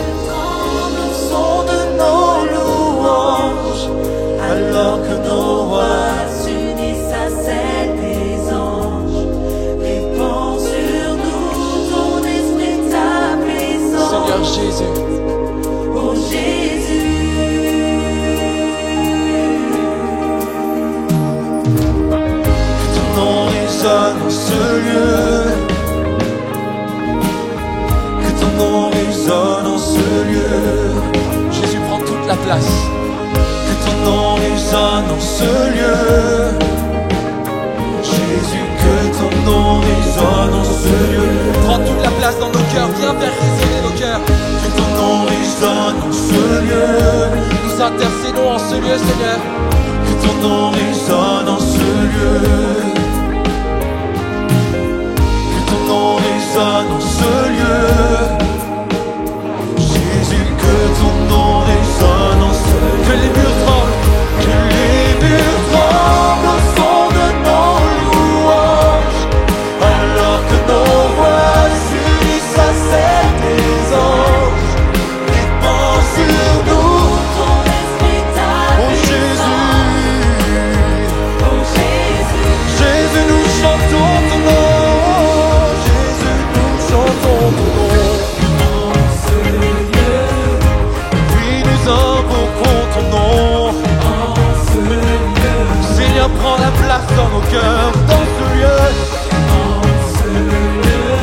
Le son de nos louanges, alors que nos voix s'unissent à celle des anges. Répands sur nous ton esprit, ta puissance. Seigneur Jésus. Oh Jésus, Que ton nom résonne en ce lieu. Que ton nom résonne en ce lieu. Jésus prend toute la place. Que ton nom résonne en ce lieu. Jésus, que ton nom résonne en ce lieu. Prends toute la place dans nos cœurs. Viens faire résonner nos cœurs. Que ton nom résonne en ce lieu. Nous intercédons en ce lieu, Seigneur. Que ton nom résonne en ce lieu. Que ton nom résonne en ce lieu. Jésus, que ton nom résonne en ce lieu. Que les murs tremblent. Que les murs tremblent au son de nos louanges. Alors que nos voix s'unissent à celle des anges. Répands sur nous ton esprit, ta oh puissance. Jésus. Oh Jésus, Jésus, nous chantons ton nom. Jésus, nous chantons ton nom. en ce lieu, Oui, nous invoquons ton nom. en ce lieu, Seigneur, prends la place dans nos cœurs, dans ce lieu. en ce lieu,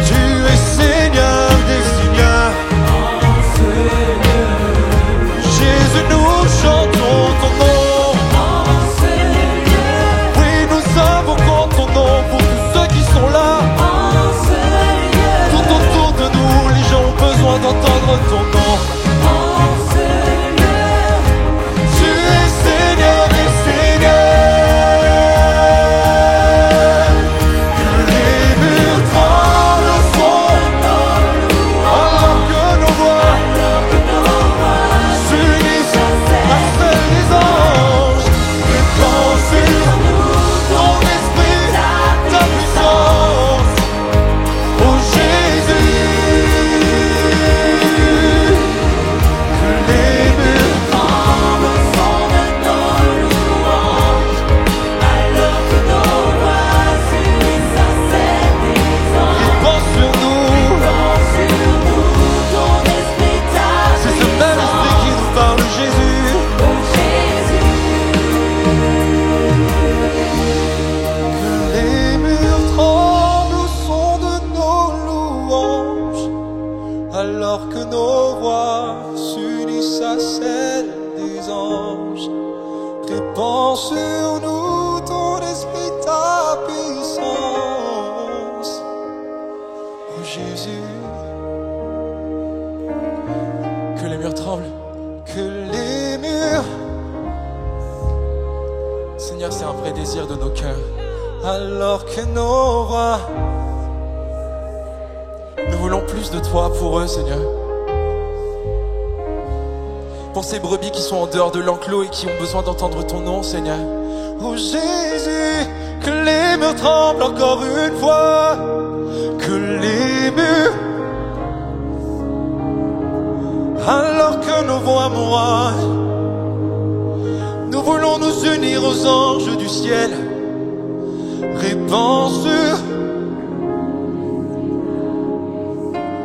Tu es Seigneur des seigneurs. en ce lieu, Jésus, nous chantons ton nom. en ce lieu, Oui, nous invoquons ton nom pour tous ceux qui sont là. en ce lieu, Tout autour de nous, les gens ont besoin d'entendre ton nom. en ce lieu. Tu es Seigneur des seigneurs. Que les murs tremblent au son. Alors que nos voix s'unissent à celle des anges. Répands sur nous ton esprit, ta puissance. Oh Jésus, que les murs Tremble au son de nos louanges, alors que nos voix s'unissent à celle des anges. répandent sur nous. Répands sur nous ton esprit, ta C'est ce même esprit qui nous parle, Jésus. Oh Jésus, Que les murs tremblent au son de nos louanges, alors que nos voix s'unissent à celles des anges. Répands sur nous ton esprit, ta puissance. Oh Jésus, que les murs tremblent, que les murs. Seigneur, c'est un vrai désir de nos cœurs. Alors que nos voix, nous voulons plus de toi pour eux, Seigneur. Pour ces brebis qui sont en dehors de l'enclos et qui ont besoin d'entendre ton nom, Seigneur. Oh Jésus, que les murs tremblent encore une fois. Que les murs, alors que nos voix mourent. Nous voulons nous unir aux anges du ciel. Répands sur,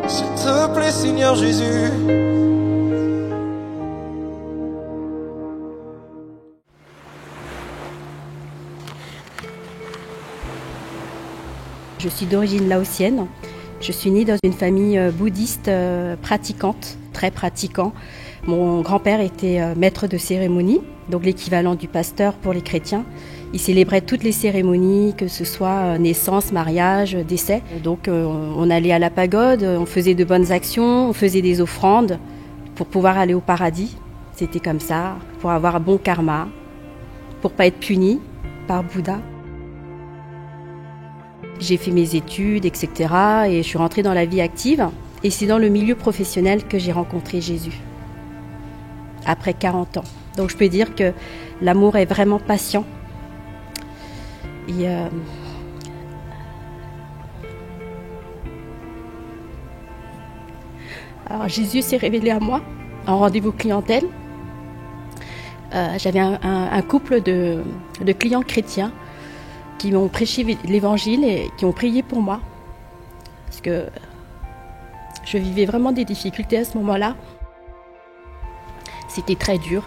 s'il te plaît, Seigneur Jésus. Je suis d'origine laotienne. Je suis née dans une famille bouddhiste pratiquante, très pratiquant. Mon grand-père était maître de cérémonie, donc l'équivalent du pasteur pour les chrétiens. Il célébrait toutes les cérémonies, que ce soit naissance, mariage, décès. Donc on allait à la pagode, on faisait de bonnes actions, on faisait des offrandes pour pouvoir aller au paradis. C'était comme ça, pour avoir un bon karma, pour pas être puni par Bouddha. J'ai fait mes études, etc. et je suis rentrée dans la vie active. Et c'est dans le milieu professionnel que j'ai rencontré Jésus, après 40 ans. Donc je peux dire que l'amour est vraiment patient. Et alors Jésus s'est révélé à moi en rendez-vous clientèle. J'avais un couple de clients chrétiens qui m'ont prêché l'évangile et qui ont prié pour moi. Parce que je vivais vraiment des difficultés à ce moment-là. C'était très dur.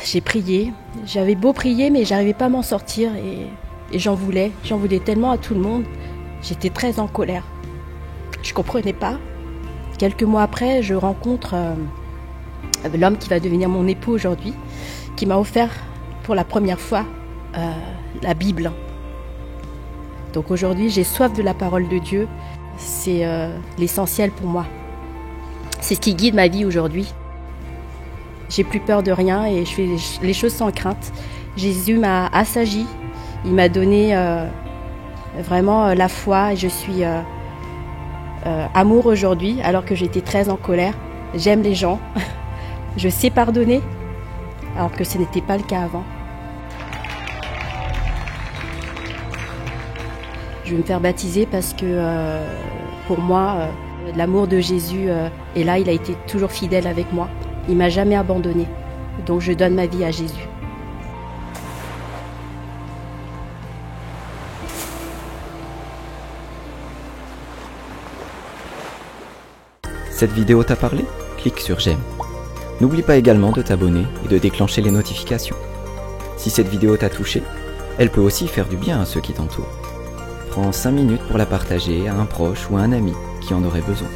J'ai prié. J'avais beau prier, mais j'arrivais pas à m'en sortir. Et j'en voulais tellement à tout le monde. J'étais très en colère. Je comprenais pas. Quelques mois après, je rencontre l'homme qui va devenir mon époux aujourd'hui, qui m'a offert pour la première fois la Bible. Donc aujourd'hui, j'ai soif de la parole de Dieu. C'est l'essentiel pour moi. C'est ce qui guide ma vie aujourd'hui. J'ai plus peur de rien et je fais les choses sans crainte. Jésus m'a assagi. Il m'a donné vraiment la foi et je suis amour aujourd'hui alors que j'étais très en colère. J'aime les gens. Je sais pardonner alors que ce n'était pas le cas avant. Je vais me faire baptiser parce que pour moi, l'amour de Jésus est là. Il a été toujours fidèle avec moi. Il m'a jamais abandonné. Donc je donne ma vie à Jésus. Cette vidéo t'a parlé? Clique sur j'aime. N'oublie pas également de t'abonner et de déclencher les notifications. Si cette vidéo t'a touché, elle peut aussi faire du bien à ceux qui t'entourent. Prends 5 minutes pour la partager à un proche ou à un ami qui en aurait besoin.